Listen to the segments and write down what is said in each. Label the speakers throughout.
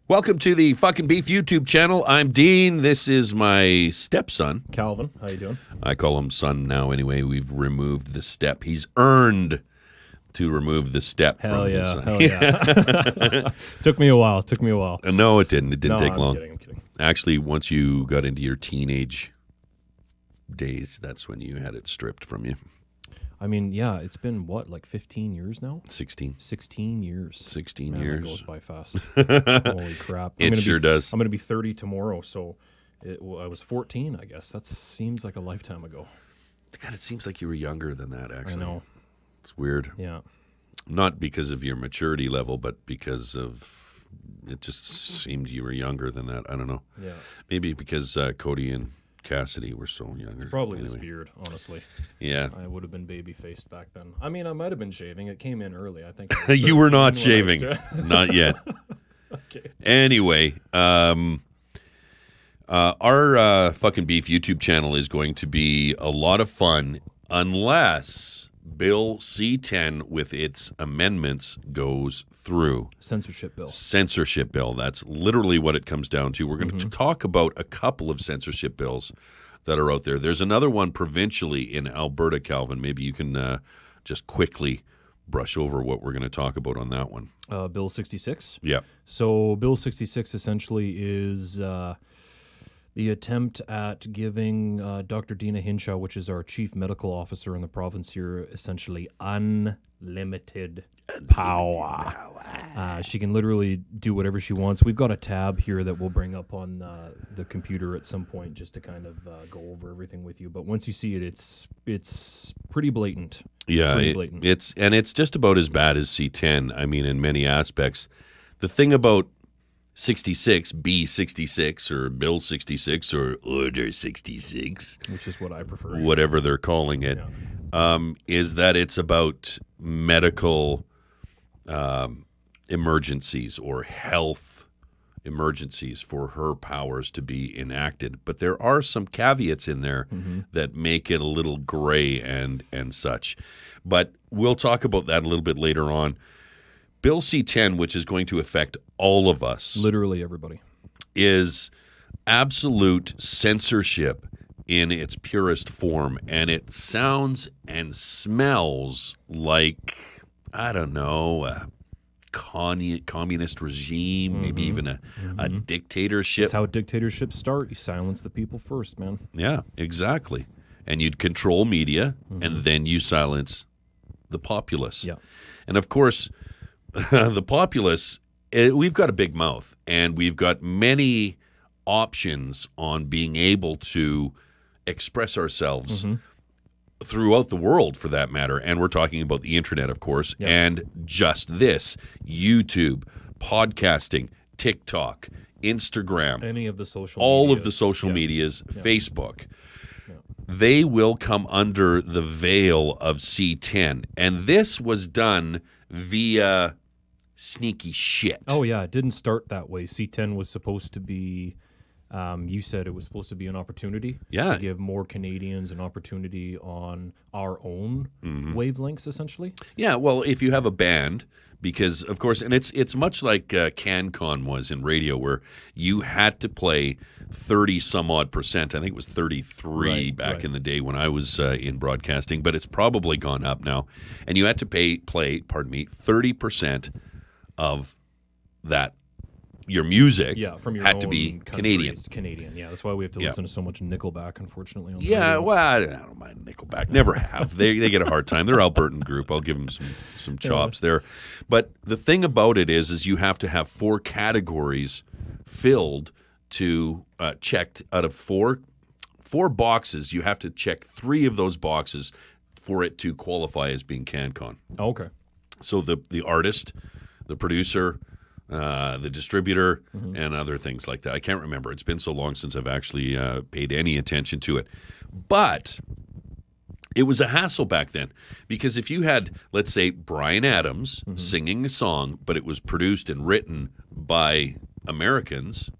Speaker 1: Welcome to the Fucking Beef YouTube channel. I'm Dean. This is my stepson.
Speaker 2: Calvin, how you doing?
Speaker 1: I call him son now anyway. We've removed the step. He's earned to remove the step from his son.
Speaker 2: Hell yeah. Took me a while.
Speaker 1: No, it didn't. It didn't take long.
Speaker 2: I'm kidding.
Speaker 1: Actually, once you got into your teenage days, that's when you had it stripped from you.
Speaker 2: I mean, yeah, it's been, what, like 15 years now?
Speaker 1: 16.
Speaker 2: 16 years.
Speaker 1: 16
Speaker 2: Man,
Speaker 1: years.
Speaker 2: That goes by fast. Holy crap.
Speaker 1: It sure does.
Speaker 2: I'm going to be 30 tomorrow, so I was 14, I guess. That seems like a lifetime ago.
Speaker 1: God, it seems like you were younger than that, actually.
Speaker 2: I know.
Speaker 1: It's weird.
Speaker 2: Yeah.
Speaker 1: Not because of your maturity level, but because of it just seemed you were younger than that. I don't know.
Speaker 2: Yeah.
Speaker 1: Maybe because Cody and Cassidy were so younger.
Speaker 2: It's probably this beard, honestly.
Speaker 1: Yeah.
Speaker 2: I would have been baby-faced back then. I mean, I might have been shaving. It came in early, I think.
Speaker 1: You were not shaving. Not yet.
Speaker 2: Okay.
Speaker 1: Anyway, our Fucking Beef YouTube channel is going to be a lot of fun unless Bill C-10 with its amendments goes through.
Speaker 2: Censorship bill.
Speaker 1: Censorship bill. That's literally what it comes down to. We're going to talk about a couple of censorship bills that are out there. There's another one provincially in Alberta, Calvin. Maybe you can just quickly brush over what we're going to talk about on that one.
Speaker 2: Bill 66?
Speaker 1: Yeah.
Speaker 2: So Bill 66 essentially is the attempt at giving Dr. Dina Hinshaw, which is our chief medical officer in the province here, essentially unlimited power. She can literally do whatever she wants. We've got a tab here that we'll bring up on the computer at some point just to kind of go over everything with you. But once you see it, it's pretty blatant.
Speaker 1: Yeah, it's just about as bad as C10. I mean, in many aspects. The thing about 66, B66, or Bill 66, or Order 66,
Speaker 2: which is what I prefer,
Speaker 1: whatever they're calling it, is that it's about medical emergencies or health emergencies for her powers to be enacted. But there are some caveats in there that make it a little gray and such. But we'll talk about that a little bit later on. Bill C-10, which is going to affect all of us.
Speaker 2: Literally everybody.
Speaker 1: Is absolute censorship in its purest form. And it sounds and smells like, I don't know, a communist regime, maybe even a dictatorship.
Speaker 2: That's how dictatorships start. You silence the people first, man.
Speaker 1: Yeah, exactly. And you'd control media, and then you silence the populace.
Speaker 2: Yeah.
Speaker 1: And of course, the populace, we've got a big mouth, and we've got many options on being able to express ourselves throughout the world, for that matter. And we're talking about the internet, of course, and just this: YouTube, podcasting, TikTok, Instagram,
Speaker 2: any of the social
Speaker 1: all
Speaker 2: medias.
Speaker 1: of the social medias, Facebook. They will come under the veil of C10. And this was done via sneaky shit.
Speaker 2: Oh, yeah. It didn't start that way. C10 was supposed to be, you said it was supposed to be an opportunity to give more Canadians an opportunity on our own wavelengths, essentially. Yeah,
Speaker 1: well, if you have a band, because, of course, and it's much like CanCon was in radio, where you had to play 30-some-odd%. I think it was 33 back in the day when I was in broadcasting, but it's probably gone up now. And you had to play 30% of that. Your music
Speaker 2: from your
Speaker 1: had
Speaker 2: own
Speaker 1: to be
Speaker 2: Canadian. Yeah, that's why we have to listen to so much Nickelback, unfortunately. On the
Speaker 1: radio.
Speaker 2: radio.
Speaker 1: Well, I don't mind Nickelback. Never have. They get a hard time. They're Albertan group. I'll give them some chops there. But the thing about it is you have to have 4 categories filled to checked out of four boxes. You have to check 3 of those boxes for it to qualify as being CanCon.
Speaker 2: Oh, okay.
Speaker 1: So the artist, the producer, the distributor, and other things like that. I can't remember. It's been so long since I've actually paid any attention to it. But it was a hassle back then, because if you had, let's say, Bryan Adams singing a song, but it was produced and written by Americans,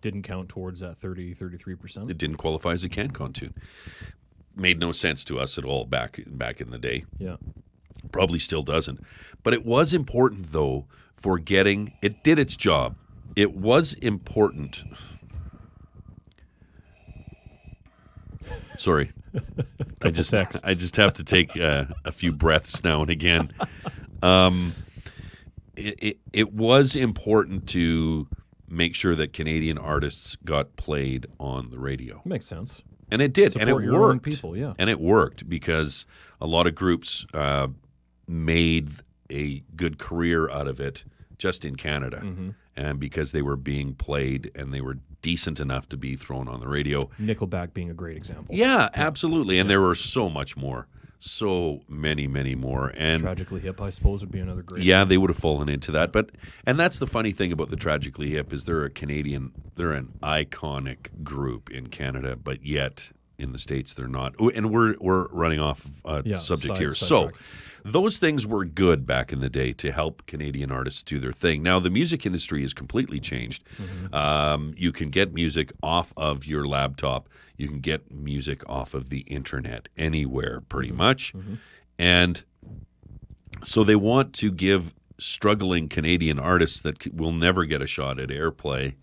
Speaker 2: didn't count towards that 33%.
Speaker 1: It didn't qualify as a CanCon tune. Made no sense to us at all back in the day.
Speaker 2: Yeah.
Speaker 1: Probably still doesn't. But it was important, though, for getting – it did its job. it was important. Sorry. I just have to take a few breaths now and again. It was important to make sure that Canadian artists got played on the radio.
Speaker 2: Makes sense.
Speaker 1: And it did,
Speaker 2: Support
Speaker 1: and it
Speaker 2: your own
Speaker 1: worked.
Speaker 2: people, yeah.
Speaker 1: And it worked because a lot of groups made a good career out of it just in Canada, and because they were being played and they were decent enough to be thrown on the radio.
Speaker 2: Nickelback being a great example.
Speaker 1: Yeah, absolutely. And there were so much more. So many, many more. And
Speaker 2: Tragically Hip, I suppose, would be another great.
Speaker 1: yeah, they would have fallen into that. And that's the funny thing about the Tragically Hip is they're an iconic group in Canada, but yet in the States they're not. And we're running off subject here. So those things were good back in the day to help Canadian artists do their thing. Now the music industry has completely changed. You can get music off of your laptop. You can get music off of the internet anywhere pretty much. And so they want to give struggling Canadian artists that will never get a shot at airplay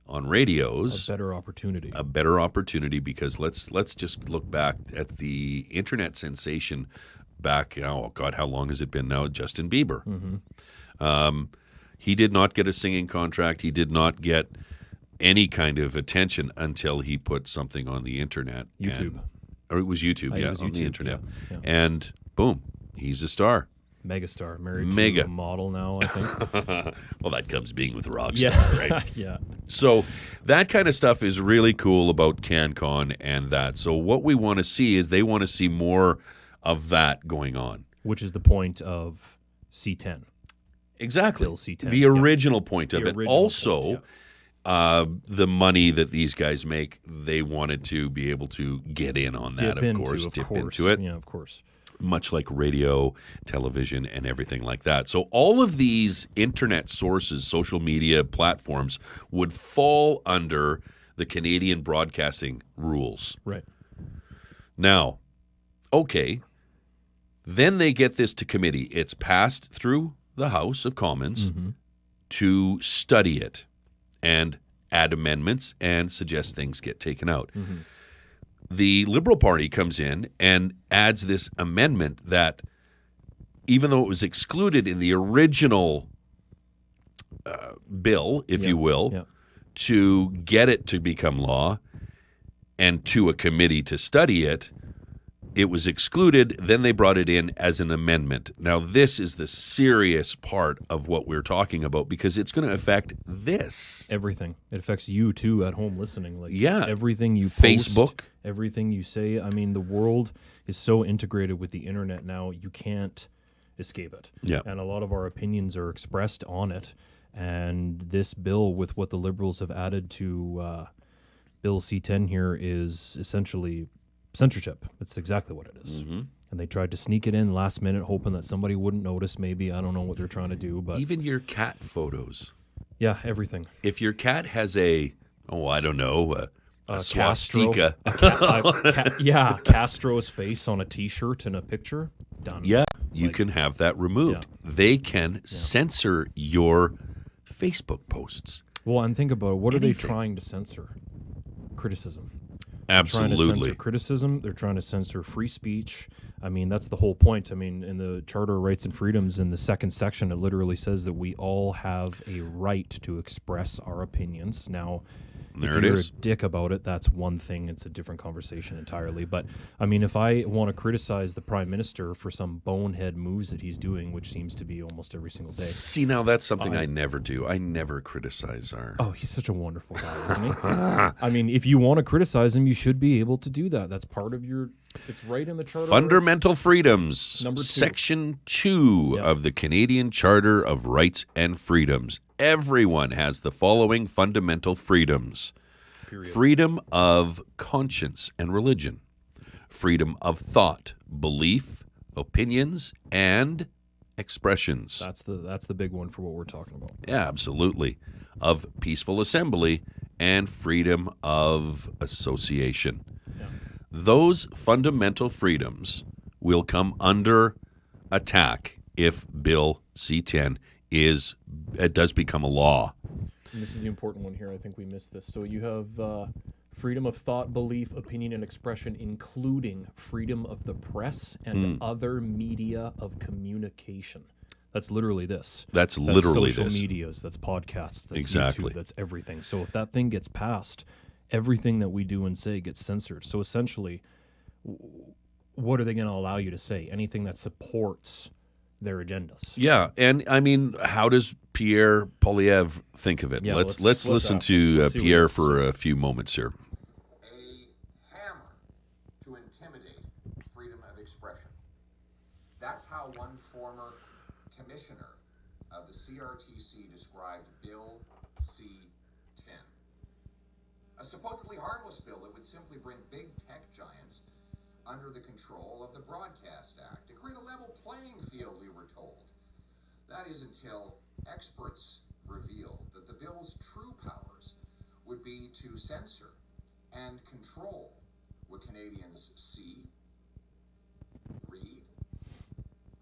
Speaker 1: on radios
Speaker 2: a better opportunity because let's just look back at the internet sensation back, oh God, how long has it been now? Justin Bieber. He did not get a singing contract. He did not get any kind of attention until he put something on the internet. Or it was YouTube, on the internet. Yeah.
Speaker 1: And boom, he's a star.
Speaker 2: Megastar, married to a model now, I think.
Speaker 1: Well, that comes being with a rock star, right?
Speaker 2: Yeah.
Speaker 1: So that kind of stuff is really cool about CanCon and that. So what we want to see is they want to see more of that going on.
Speaker 2: Which is the point of C10.
Speaker 1: Exactly.
Speaker 2: Bill C10.
Speaker 1: The original point of it. Also,
Speaker 2: point,
Speaker 1: the money that these guys make, they wanted to be able to get in on that, dip into it.
Speaker 2: Yeah, of course.
Speaker 1: Much like radio, television, and everything like that. So all of these internet sources, social media platforms, would fall under the Canadian broadcasting rules.
Speaker 2: Right.
Speaker 1: Now, okay, then they get this to committee. It's passed through the House of Commons to study it and add amendments and suggest things get taken out. The Liberal Party comes in and adds this amendment that even though it was excluded in the original bill, if you will, to get it to become law and to a committee to study it, it was excluded. Then they brought it in as an amendment. Now, this is the serious part of what we're talking about because it's going to affect this.
Speaker 2: Everything. It affects you, too, at home listening. Everything you post,
Speaker 1: Facebook.
Speaker 2: Everything you say. I mean, the world is so integrated with the internet now, you can't escape it.
Speaker 1: Yeah.
Speaker 2: And a lot of our opinions are expressed on it. And this bill, with what the Liberals have added to Bill C-10 here, is essentially censorship. That's exactly what it is. And they tried to sneak it in last minute, hoping that somebody wouldn't notice. Maybe, I don't know what they're trying to do, but
Speaker 1: Even your cat photos.
Speaker 2: Yeah, everything.
Speaker 1: If your cat has a swastika.
Speaker 2: Castro's face on a T-shirt and a picture. Done.
Speaker 1: Yeah, you can have that removed.
Speaker 2: Yeah.
Speaker 1: They can censor your Facebook posts.
Speaker 2: Well, and think about it. What are they trying to censor? Criticism.
Speaker 1: Absolutely.
Speaker 2: They're trying to censor criticism. They're trying to censor free speech. I mean, that's the whole point. I mean, in the Charter of Rights and Freedoms, in the second section, it literally says that we all have a right to express our opinions. Now,
Speaker 1: There
Speaker 2: if
Speaker 1: it
Speaker 2: you're
Speaker 1: is.
Speaker 2: a dick about it, that's one thing. It's a different conversation entirely. But, I mean, if I want to criticize the Prime Minister for some bonehead moves that he's doing, which seems to be almost every single day.
Speaker 1: See, now that's something I never do. I never criticize our...
Speaker 2: Oh, he's such a wonderful guy, isn't he? I mean, if you want to criticize him, you should be able to do that. That's part of your... It's right in the Charter of
Speaker 1: Fundamental Freedoms,
Speaker 2: Number 2.
Speaker 1: Section 2 of the Canadian Charter of Rights and Freedoms. Everyone has the following fundamental freedoms.
Speaker 2: Period.
Speaker 1: Freedom of conscience and religion. Freedom of thought, belief, opinions, and expressions.
Speaker 2: That's the big one for what we're talking about.
Speaker 1: Yeah, absolutely. Of peaceful assembly and freedom of association.
Speaker 2: Yeah.
Speaker 1: Those fundamental freedoms will come under attack if Bill C-10 does become a law.
Speaker 2: And this is the important one here. I think we missed this. So you have freedom of thought, belief, opinion, and expression, including freedom of the press and other media of communication. That's literally this.
Speaker 1: That's literally
Speaker 2: social
Speaker 1: this.
Speaker 2: medias. That's podcasts. That's
Speaker 1: Exactly.
Speaker 2: YouTube. That's everything. So if that thing gets passed, everything that we do and say gets censored. So essentially, what are they going to allow you to say? Anything that supports their agendas.
Speaker 1: Yeah, and I mean, how does Pierre Poilievre think of it?
Speaker 2: Yeah,
Speaker 1: let's
Speaker 2: let's
Speaker 1: listen to
Speaker 2: let's see what he
Speaker 1: Pierre
Speaker 2: has to
Speaker 1: for
Speaker 2: say.
Speaker 1: a few moments here.
Speaker 3: A hammer to intimidate freedom of expression. That's how one former commissioner of the CRTC described Bill C-10. A supposedly harmless bill that would simply bring big tech giants under the control of the Broadcast Act to create a level playing field, we were told. That is until experts revealed that the bill's true powers would be to censor and control what Canadians see, read,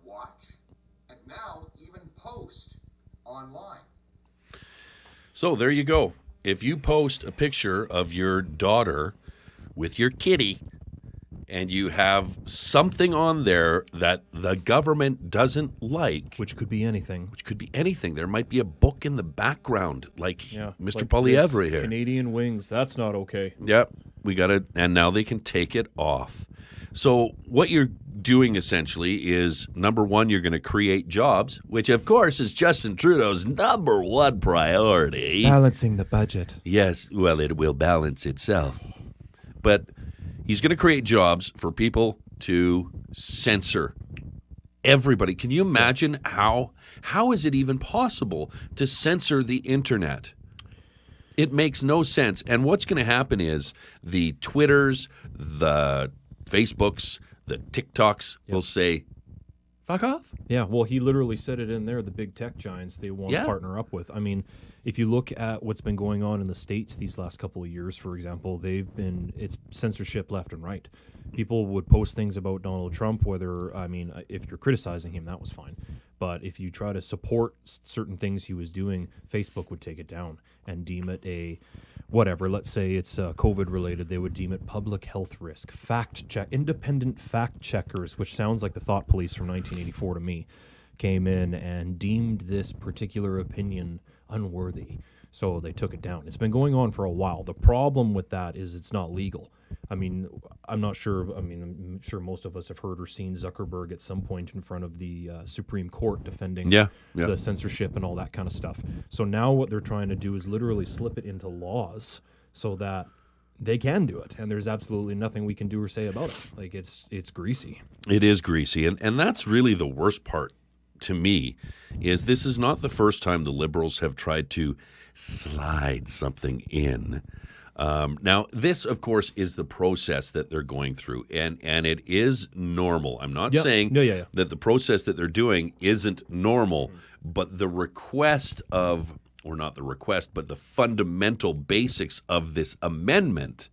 Speaker 3: watch, and now even post online.
Speaker 1: So there you go. If you post a picture of your daughter with your kitty and you have something on there that the government doesn't like,
Speaker 2: Which could be anything.
Speaker 1: which could be anything. There might be a book in the background, like
Speaker 2: Yeah,
Speaker 1: Mr.
Speaker 2: like
Speaker 1: Poilievre
Speaker 2: this
Speaker 1: here.
Speaker 2: Canadian wings. That's not okay.
Speaker 1: Yep, we got it, and now they can take it off. So what you're doing essentially is, number one, you're going to create jobs, which of course is Justin Trudeau's number one priority.
Speaker 2: Balancing the budget.
Speaker 1: Yes, well, it will balance itself. But he's going to create jobs for people to censor everybody. Can you imagine how is it even possible to censor the internet? It makes no sense. And what's going to happen is the Twitters, the Facebooks, the TikToks will say, fuck off.
Speaker 2: Yeah, well, he literally said it in there, the big tech giants they want to partner up with. I mean, if you look at what's been going on in the States these last couple of years, for example, it's censorship left and right. People would post things about Donald Trump, if you're criticizing him, that was fine. But if you try to support certain things he was doing, Facebook would take it down and deem it let's say it's COVID related, they would deem it public health risk. Independent fact checkers, which sounds like the thought police from 1984 to me, came in and deemed this particular opinion unworthy. So they took it down. It's been going on for a while. The problem with that is it's not legal. I mean, I'm sure most of us have heard or seen Zuckerberg at some point in front of the Supreme Court defending the censorship and all that kind of stuff. So now what they're trying to do is literally slip it into laws so that they can do it. And there's absolutely nothing we can do or say about it. Like, it's greasy.
Speaker 1: It is greasy. And that's really the worst part to me, is this is not the first time the Liberals have tried to slide something in. Now, this, of course, is the process that they're going through, and it is normal. I'm not saying that the process that they're doing isn't normal, but the request of, or not the request, but the fundamental basics of this amendment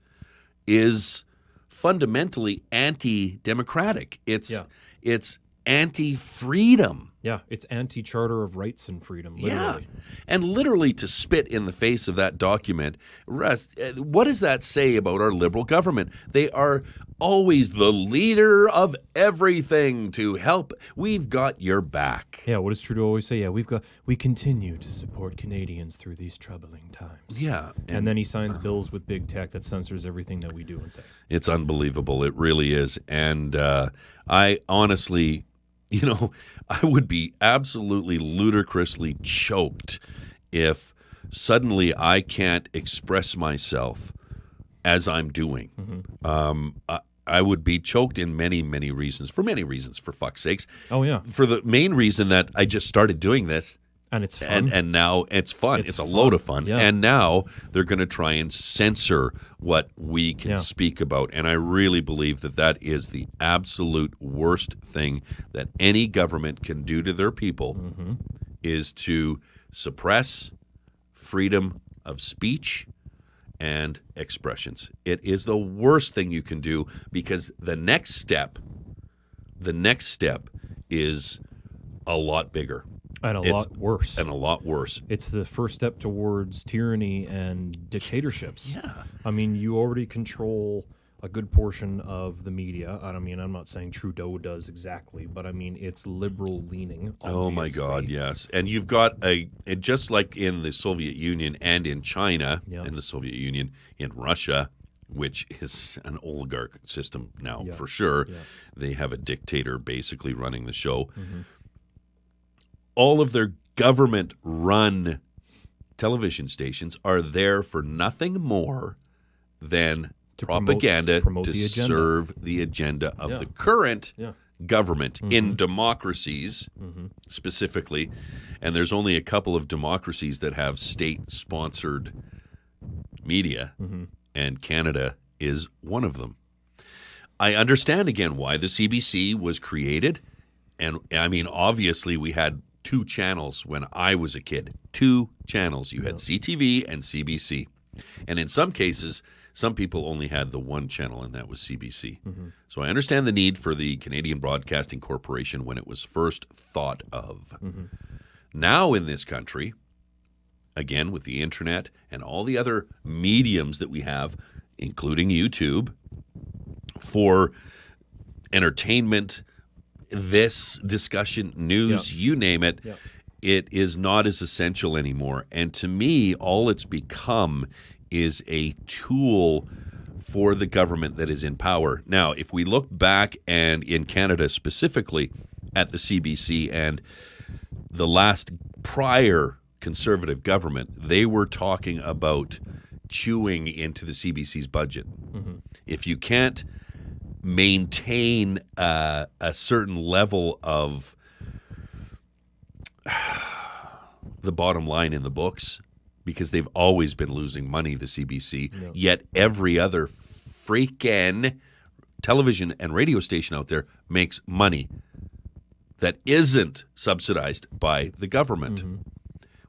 Speaker 1: is fundamentally anti-democratic. It's anti-freedom.
Speaker 2: Yeah, it's anti-charter of rights and freedom, literally.
Speaker 1: Yeah, and literally to spit in the face of that document, what does that say about our Liberal government? They are always the leader of everything to help. We've got your back.
Speaker 2: Yeah, what does Trudeau always say? Yeah, we continue to support Canadians through these troubling times.
Speaker 1: Yeah.
Speaker 2: And then he signs bills with big tech that censors everything that we do and say.
Speaker 1: It's unbelievable. It really is. And I honestly, I would be absolutely ludicrously choked if suddenly I can't express myself as I'm doing. Mm-hmm. I would be choked in many, many reasons, for fuck's sakes.
Speaker 2: Oh, yeah.
Speaker 1: For the main reason that I just started doing this.
Speaker 2: And it's fun.
Speaker 1: And now it's fun. It's a load of fun.
Speaker 2: Yeah.
Speaker 1: And now they're going to try and censor what we can speak about. And I really believe that is the absolute worst thing that any government can do to their people is to suppress freedom of speech and expressions. It is the worst thing you can do, because the next step is a lot bigger.
Speaker 2: And a lot worse.
Speaker 1: And a lot worse.
Speaker 2: It's the first step towards tyranny and dictatorships.
Speaker 1: Yeah.
Speaker 2: I mean, you already control a good portion of the media. I mean, I'm not saying Trudeau does exactly, but I mean, it's liberal leaning.
Speaker 1: Oh my
Speaker 2: obviously.
Speaker 1: God, yes. And you've got just like in the Soviet Union and in China, in the Soviet Union, in Russia, which is an oligarch system now for sure. Yeah. They have a dictator basically running the show. Mm-hmm. All of their government-run television stations are there for nothing more than propaganda
Speaker 2: promote
Speaker 1: to
Speaker 2: the agenda.
Speaker 1: serve the agenda of the current government in democracies specifically. And there's only a couple of democracies that have state-sponsored media, and Canada is one of them. I understand, again, why the CBC was created. And, I mean, obviously we had 2 channels when I was a kid. 2 channels. You had CTV and CBC. And in some cases, some people only had the 1 channel, and that was CBC. So I understand the need for the Canadian Broadcasting Corporation when it was first thought of. Now in this country, again, with the internet and all the other mediums that we have, including YouTube, for entertainment, this discussion, news, you name it, it is not as essential anymore. And to me, all it's become is a tool for the government that is in power. Now, if we look back, and in Canada specifically, at the CBC and the last prior Conservative government, they were talking about chewing into the CBC's budget. If you can't maintain a certain level of the bottom line in the books, because they've always been losing money, the CBC, yet every other freaking television and radio station out there makes money that isn't subsidized by the government.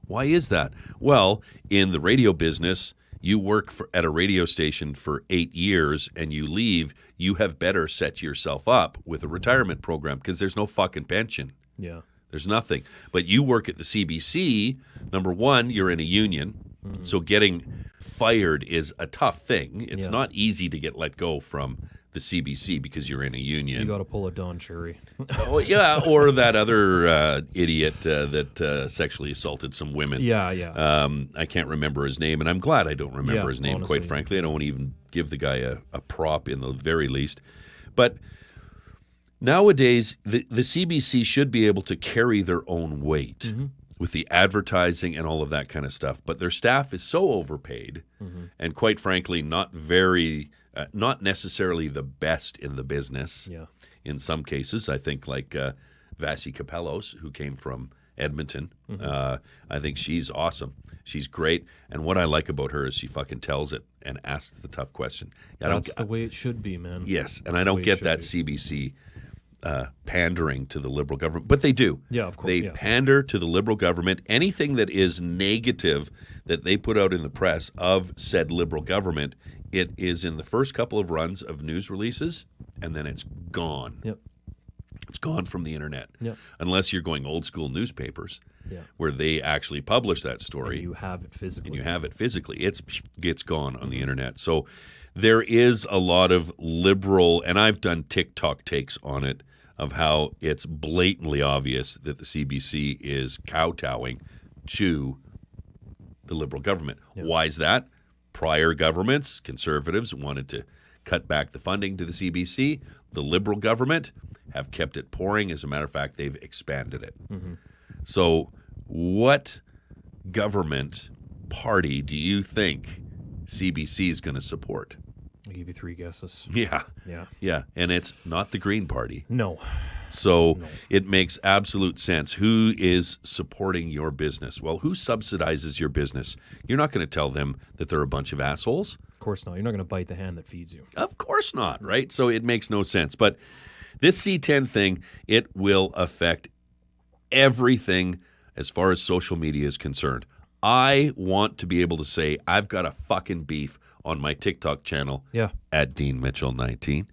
Speaker 1: Why is that? Well, in the radio business, you work at a radio station for 8 years and you leave, you have better set yourself up with a retirement program because there's no fucking pension.
Speaker 2: Yeah.
Speaker 1: There's nothing. But you work at the CBC, number one, you're in a union, so getting fired is a tough thing. It's not easy to get let go from the CBC because you're in a union.
Speaker 2: You got to pull a Don Cherry.
Speaker 1: Oh, yeah, or that other idiot that sexually assaulted some women. I can't remember his name, and I'm glad I don't remember his name, honestly. Quite frankly. I don't want to even give the guy a prop in the very least. But nowadays, the CBC should be able to carry their own weight with the advertising and all of that kind of stuff. But their staff is so overpaid and, quite frankly, not necessarily the best in the business. In some cases, I think like Vassie Capellos, who came from Edmonton. I think she's awesome. She's great. And what I like about her is she fucking tells it and asks the tough question.
Speaker 2: That's the way it should be, man.
Speaker 1: Yes, and I don't get that CBC pandering to the Liberal government. But they do.
Speaker 2: Yeah, of course.
Speaker 1: They pander to the Liberal government. Anything that is negative that they put out in the press of said Liberal government, it is in the first couple of runs of news releases, and then it's gone. It's gone from the internet. Unless you're going old school newspapers where they actually publish that story.
Speaker 2: And you have it physically.
Speaker 1: It's gone on the internet. So there is a lot of liberal, and I've done TikTok takes on it, of how it's blatantly obvious that the CBC is kowtowing to the Liberal government. Why is that? Prior governments, Conservatives, wanted to cut back the funding to the CBC. The Liberal government have kept it pouring. As a matter of fact, they've expanded it. So what government party do you think CBC is going to support?
Speaker 2: I'll give you 3 guesses.
Speaker 1: Yeah. And it's not the Green Party.
Speaker 2: No.
Speaker 1: So it makes absolute sense. Who is supporting your business? Well, who subsidizes your business? You're not going to tell them that they're a bunch of assholes.
Speaker 2: Of course not. You're not going to bite the hand that feeds you.
Speaker 1: Of course not, right? So it makes no sense. But this C10 thing, it will affect everything as far as social media is concerned. I want to be able to say I've got a fucking beef on my TikTok channel at Dean Mitchell 19.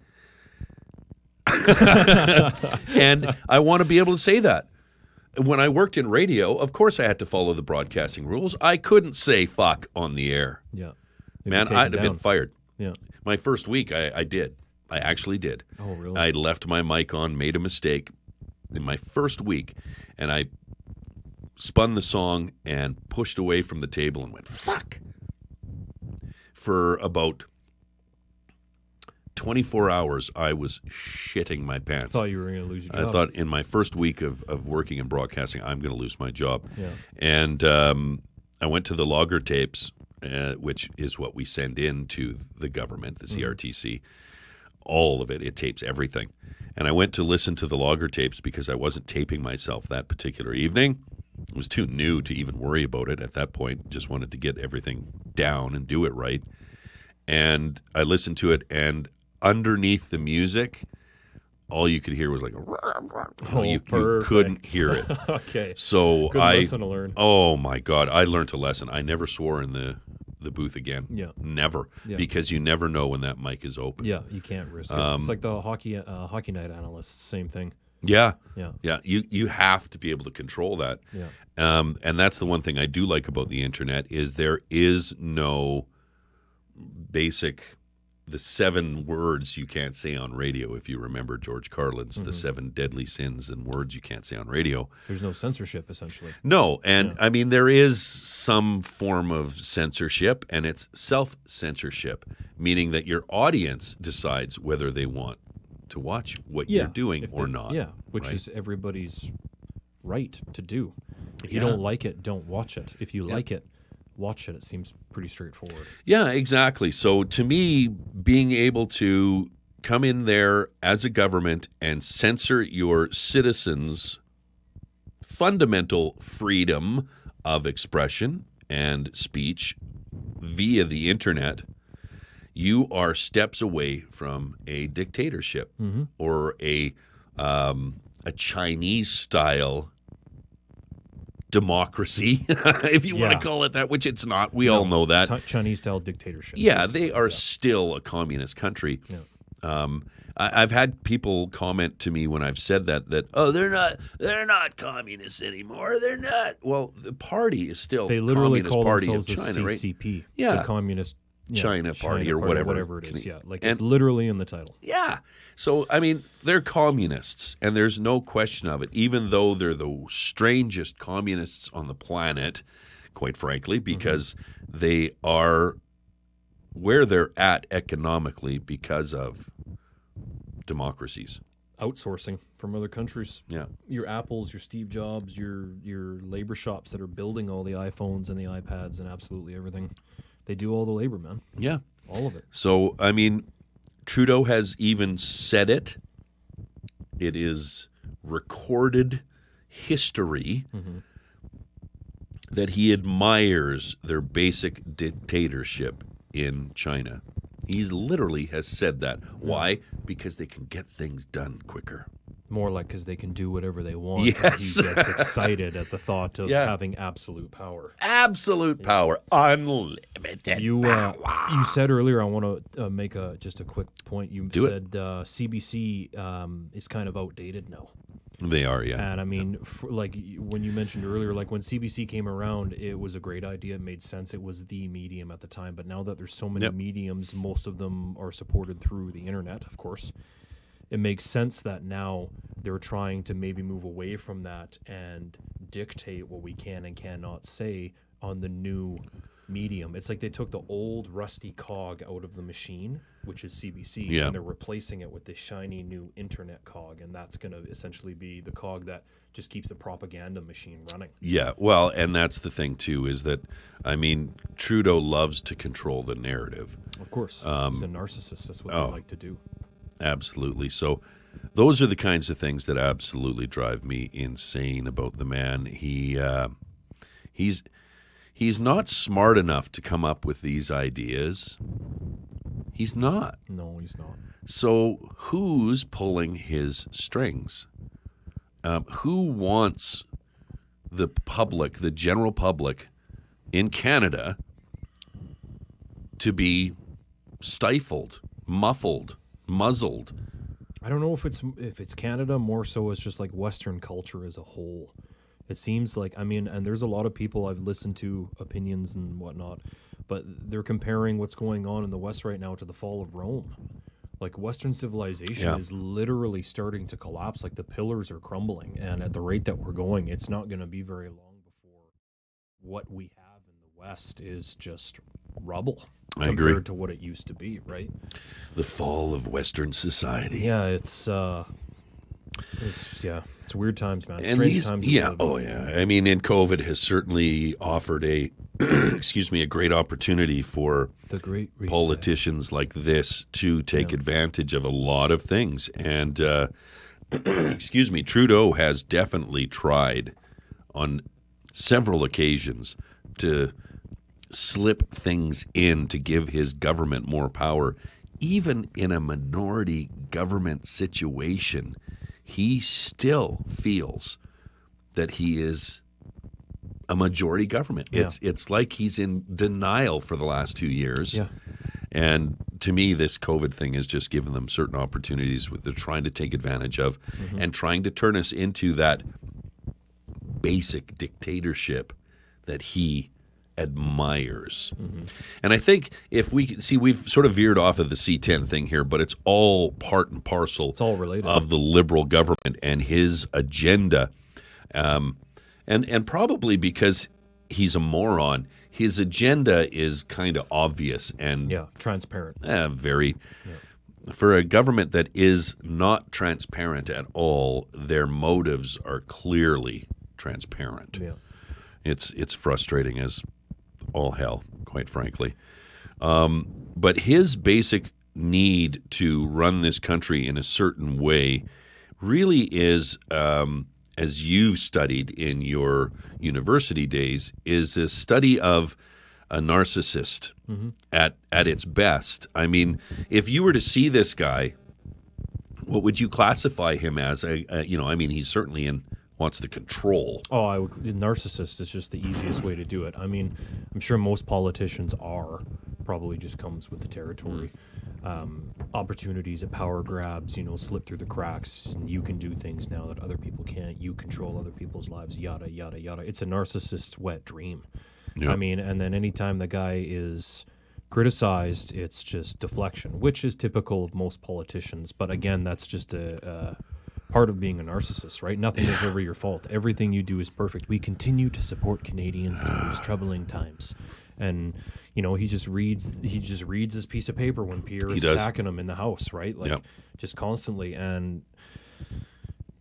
Speaker 1: And I want to be able to say that. when I worked in radio, of course I had to follow the broadcasting rules. I couldn't say fuck on the air.
Speaker 2: Yeah.
Speaker 1: Man, I'd have been fired.
Speaker 2: Yeah.
Speaker 1: My first week, I did. I actually did.
Speaker 2: Oh, really?
Speaker 1: I left my mic on, made a mistake in my first week, and I spun the song and pushed away from the table and went, fuck. For about 24 hours, I was shitting my pants.
Speaker 2: I thought you were going to lose your job.
Speaker 1: I thought in my first week of working in broadcasting, I'm going to lose my job.
Speaker 2: Yeah.
Speaker 1: And I went to the logger tapes, which is what we send in to the government, the CRTC. All of it. It tapes everything. And I went to listen to the logger tapes because I wasn't taping myself that particular evening. It was too new to even worry about it at that point. Just wanted to get everything down and do it right. And I listened to it, and underneath the music, all you could hear was like, you couldn't hear it.
Speaker 2: Okay.
Speaker 1: So
Speaker 2: Good lesson to learn.
Speaker 1: Oh my God, I learned a lesson. I never swore in the booth again.
Speaker 2: Yeah.
Speaker 1: Never.
Speaker 2: Yeah.
Speaker 1: Because you never know when that mic is open.
Speaker 2: Yeah, you can't risk it. It's like the hockey night analysts, same thing.
Speaker 1: Yeah.
Speaker 2: Yeah.
Speaker 1: Yeah. You have to be able to control that.
Speaker 2: Yeah.
Speaker 1: And that's the one thing I do like about the internet is there is no the 7 words you can't say on radio. If you remember George Carlin's The 7 Deadly Sins and Words You Can't Say on Radio.
Speaker 2: There's no censorship, essentially.
Speaker 1: No. And I mean, there is some form of censorship, and it's self-censorship, meaning that your audience decides whether they want to watch what you're doing or not.
Speaker 2: Yeah, which
Speaker 1: right?
Speaker 2: is everybody's right to do. If you
Speaker 1: Yeah.
Speaker 2: don't like it, don't watch it. If you like it, watch it. It seems pretty straightforward.
Speaker 1: Yeah, exactly. So to me, being able to come in there as a government and censor your citizens' fundamental freedom of expression and speech via the internet, you are steps away from a dictatorship or a Chinese-style democracy, if you want to call it that, which it's not. We all know that.
Speaker 2: Chinese-style dictatorship.
Speaker 1: Yeah, they are still a communist country.
Speaker 2: Yeah.
Speaker 1: I've had people comment to me when I've said that they're not communists anymore. They're not. Well, the party is still
Speaker 2: They literally
Speaker 1: Communist
Speaker 2: call
Speaker 1: Party of
Speaker 2: themselves
Speaker 1: China,
Speaker 2: the
Speaker 1: right?
Speaker 2: CCP.
Speaker 1: Yeah.
Speaker 2: The Communist
Speaker 1: China Party or whatever
Speaker 2: it is. Yeah, like
Speaker 1: And-
Speaker 2: it's literally in the title.
Speaker 1: Yeah. So, I mean, they're communists, and there's no question of it, even though they're the strangest communists on the planet, quite frankly, because they are where they're at economically because of democracies.
Speaker 2: Outsourcing from other countries.
Speaker 1: Yeah.
Speaker 2: Your Apples, your Steve Jobs, your labor shops that are building all the iPhones and the iPads and absolutely everything. They do all the labor, man.
Speaker 1: Yeah.
Speaker 2: All of it.
Speaker 1: So, I mean, Trudeau has even said it. It is recorded history that he admires their basic dictatorship in China. He literally has said that. Why? Because they can get things done quicker.
Speaker 2: More like because they can do whatever they want.
Speaker 1: Yes.
Speaker 2: And he gets excited at the thought of
Speaker 1: Yeah.
Speaker 2: having absolute power.
Speaker 1: Absolute power. Unlimited
Speaker 2: You
Speaker 1: power.
Speaker 2: you said earlier, I want to make just a quick point. You
Speaker 1: Do it.
Speaker 2: said CBC is kind of outdated now.
Speaker 1: They are, yeah.
Speaker 2: And I mean, like when you mentioned earlier, like when CBC came around, it was a great idea. It made sense. It was the medium at the time. But now that there's so many mediums, most of them are supported through the internet, of course. It makes sense that now they're trying to maybe move away from that and dictate what we can and cannot say on the new medium. It's like they took the old rusty cog out of the machine, which is CBC, and they're replacing it with this shiny new internet cog, and that's going to essentially be the cog that just keeps the propaganda machine running.
Speaker 1: Yeah, well, and that's the thing, too, is that, I mean, Trudeau loves to control the narrative.
Speaker 2: Of course. He's a narcissist. That's what they like to do.
Speaker 1: Absolutely. So those are the kinds of things that absolutely drive me insane about the man. He's not smart enough to come up with these ideas. He's not.
Speaker 2: No, he's not.
Speaker 1: So who's pulling his strings? Who wants the public, the general public in Canada, to be stifled, muffled, muzzled?
Speaker 2: I don't know if it's Canada more so as just like Western culture as a whole. It seems like, I mean, and there's a lot of people I've listened to opinions and whatnot, but they're comparing what's going on in the West right now to the fall of Rome. Like Western civilization is literally starting to collapse. Like the pillars are crumbling, and at the rate that we're going, it's not going to be very long before what we have in the West is just rubble.
Speaker 1: I agree.
Speaker 2: Compared to what it used to be, right?
Speaker 1: The fall of Western society.
Speaker 2: Yeah, it's weird times, man. Strange times.
Speaker 1: I mean, and COVID has certainly offered a a great opportunity for
Speaker 2: the great reset.
Speaker 1: Politicians like this to take advantage of a lot of things. And Trudeau has definitely tried on several occasions to slip things in to give his government more power. Even in a minority government situation, he still feels that he is a majority government. It's like he's in denial for the last 2 years.
Speaker 2: Yeah.
Speaker 1: And to me, this COVID thing has just given them certain opportunities that they're trying to take advantage of and trying to turn us into that basic dictatorship that he admires. And I think if we see, we've sort of veered off of the C10 thing here, but it's all part and parcel
Speaker 2: It's all related.
Speaker 1: of the Liberal government and his agenda. And probably because he's a moron, his agenda is kind of obvious and
Speaker 2: transparent.
Speaker 1: Very. For a government that is not transparent at all, their motives are clearly transparent.
Speaker 2: Yeah.
Speaker 1: It's frustrating as all hell, quite frankly. But his basic need to run this country in a certain way really is, as you've studied in your university days, is a study of a narcissist at its best. I mean, if you were to see this guy, what would you classify him as? He's certainly wants the control.
Speaker 2: Narcissist is just the easiest way to do it. I mean, I'm sure most politicians probably just comes with the territory. Opportunities at power grabs, slip through the cracks, and you can do things now that other people can't. You control other people's lives, yada, yada, yada. It's a narcissist's wet dream.
Speaker 1: Yeah.
Speaker 2: I mean, and then anytime the guy is criticized, it's just deflection, which is typical of most politicians. But again, that's just a part of being a narcissist, right? Nothing is ever your fault. Everything you do is perfect. We continue to support Canadians through these troubling times. And he just reads his piece of paper when Pierre is attacking him in the house, right? Just constantly. And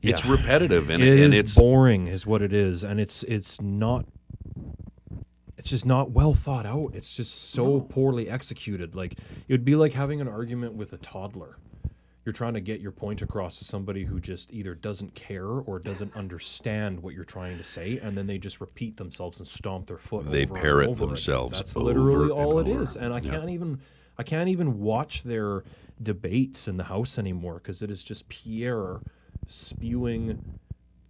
Speaker 1: it's repetitive and
Speaker 2: it's boring is what it is. And it's just not well thought out. It's just so poorly executed. Like, it would be like having an argument with a toddler. You're trying to get your point across to somebody who just either doesn't care or doesn't understand what you're trying to say, and then they just repeat themselves and stomp their foot.
Speaker 1: They
Speaker 2: over
Speaker 1: parrot
Speaker 2: and over
Speaker 1: themselves.
Speaker 2: That's literally all it
Speaker 1: over.
Speaker 2: is. And I can't even watch their debates in the House anymore because it is just Pierre spewing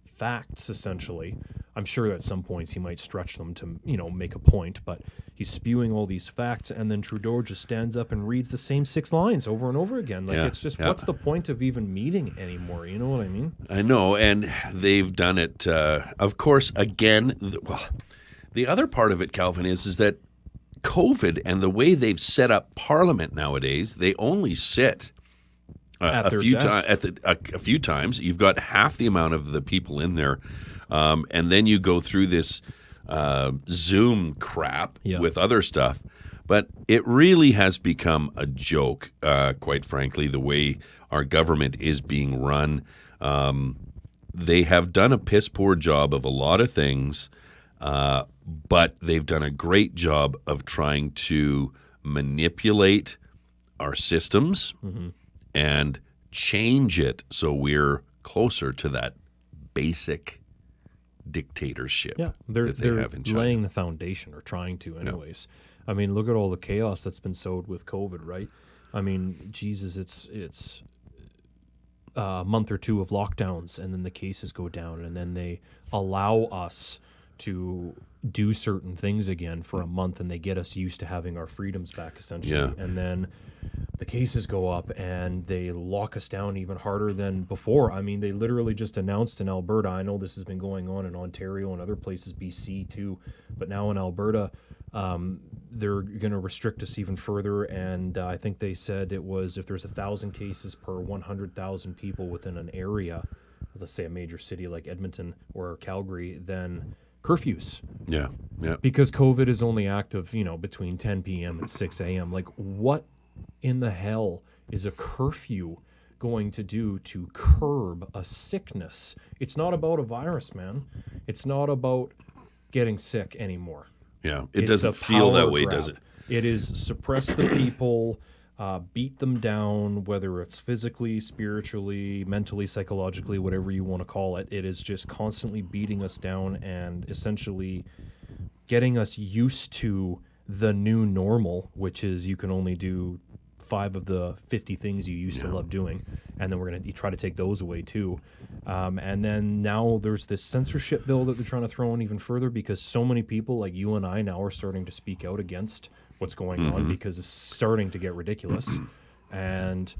Speaker 2: facts, essentially. I'm sure at some points he might stretch them to, make a point, but he's spewing all these facts, and then Trudeau just stands up and reads the same 6 lines over and over again. It's just, what's the point of even meeting anymore? You know what I mean?
Speaker 1: I know, and they've done it, of course, again. The other part of it, Calvin, is that COVID and the way they've set up Parliament nowadays, they only sit a few times. You've got half the amount of the people in there, and then you go through this Zoom crap with other stuff. But it really has become a joke, quite frankly, the way our government is being run. They have done a piss poor job of a lot of things, but they've done a great job of trying to manipulate our systems and change it so we're closer to that basic dictatorship that they have in China.
Speaker 2: Laying the foundation, or trying to anyways. I mean, look at all the chaos that's been sowed with COVID, right? I mean, Jesus, it's a month or two of lockdowns, and then the cases go down, and then they allow us to do certain things again for a month, and they get us used to having our freedoms back, essentially. And then the cases go up and they lock us down even harder than before. I mean, they literally just announced in Alberta, I know this has been going on in Ontario and other places, BC too, but now in Alberta, they're going to restrict us even further. And I think they said it was if there's 1,000 cases per 100,000 people within an area, let's say a major city like Edmonton or Calgary, then curfews.
Speaker 1: Yeah.
Speaker 2: Because COVID is only active, between 10 p.m. and 6 a.m. Like, what in the hell is a curfew going to do to curb a sickness? It's not about a virus, man. It's not about getting sick anymore.
Speaker 1: Yeah. It
Speaker 2: It's
Speaker 1: doesn't
Speaker 2: a
Speaker 1: feel that
Speaker 2: power
Speaker 1: way,
Speaker 2: grab.
Speaker 1: does it?
Speaker 2: It is suppress the people, beat them down, whether it's physically, spiritually, mentally, psychologically, whatever you want to call it. It is just constantly beating us down and essentially getting us used to the new normal, which is you can only do 5 of the 50 things you used to love doing, and then we're going to try to take those away too. And then now there's this censorship bill that they're trying to throw in even further, because so many people like you and I now are starting to speak out against what's going on, because it's starting to get ridiculous. And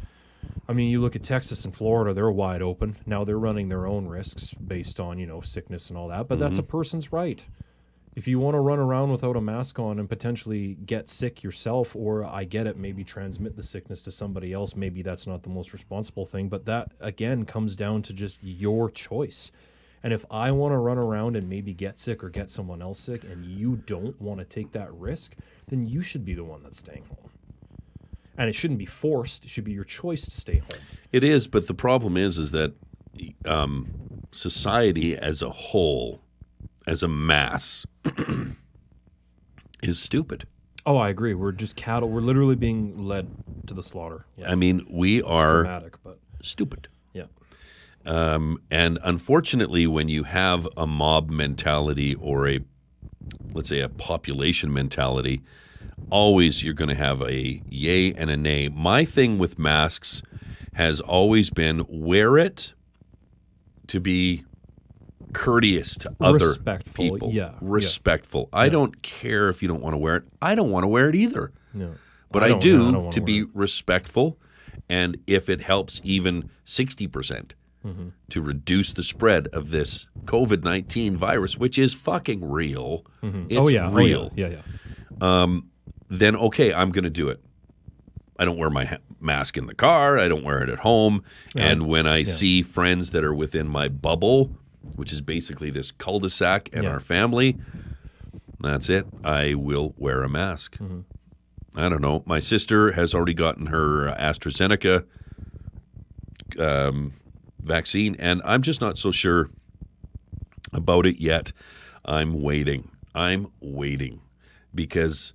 Speaker 2: I mean, you look at Texas and Florida, they're wide open. Now they're running their own risks based on, sickness and all that, but that's a person's right. If you want to run around without a mask on and potentially get sick yourself, or I get it, maybe transmit the sickness to somebody else, maybe that's not the most responsible thing, but that, again, comes down to just your choice. And if I want to run around and maybe get sick or get someone else sick, and you don't want to take that risk, then you should be the one that's staying home. And it shouldn't be forced. It should be your choice to stay home.
Speaker 1: It is, but the problem is that society as a whole, as a mass, is stupid.
Speaker 2: Oh, I agree. We're just cattle. We're literally being led to the slaughter. Yeah.
Speaker 1: I mean, we are
Speaker 2: dramatic, but
Speaker 1: stupid.
Speaker 2: yeah.
Speaker 1: And unfortunately, when you have a mob mentality or let's say a population mentality, always you're going to have a yay and a nay. My thing with masks has always been wear it to be courteous to other
Speaker 2: Respectful,
Speaker 1: people.
Speaker 2: yeah.
Speaker 1: Respectful. I don't care if you don't want to wear it. I don't want to wear it either.
Speaker 2: No.
Speaker 1: But
Speaker 2: I
Speaker 1: I
Speaker 2: don't
Speaker 1: do
Speaker 2: wanna
Speaker 1: to
Speaker 2: wear
Speaker 1: be
Speaker 2: it.
Speaker 1: respectful, and if it helps even 60% to reduce the spread of this COVID-19 virus, which is fucking real, it's real, then okay, I'm going to do it. I don't wear my mask in the car. I don't wear it at home. And when I see friends that are within my bubble, which is basically this cul-de-sac and our family, that's it. I will wear a mask. I don't know. My sister has already gotten her AstraZeneca vaccine, and I'm just not so sure about it yet. I'm waiting because,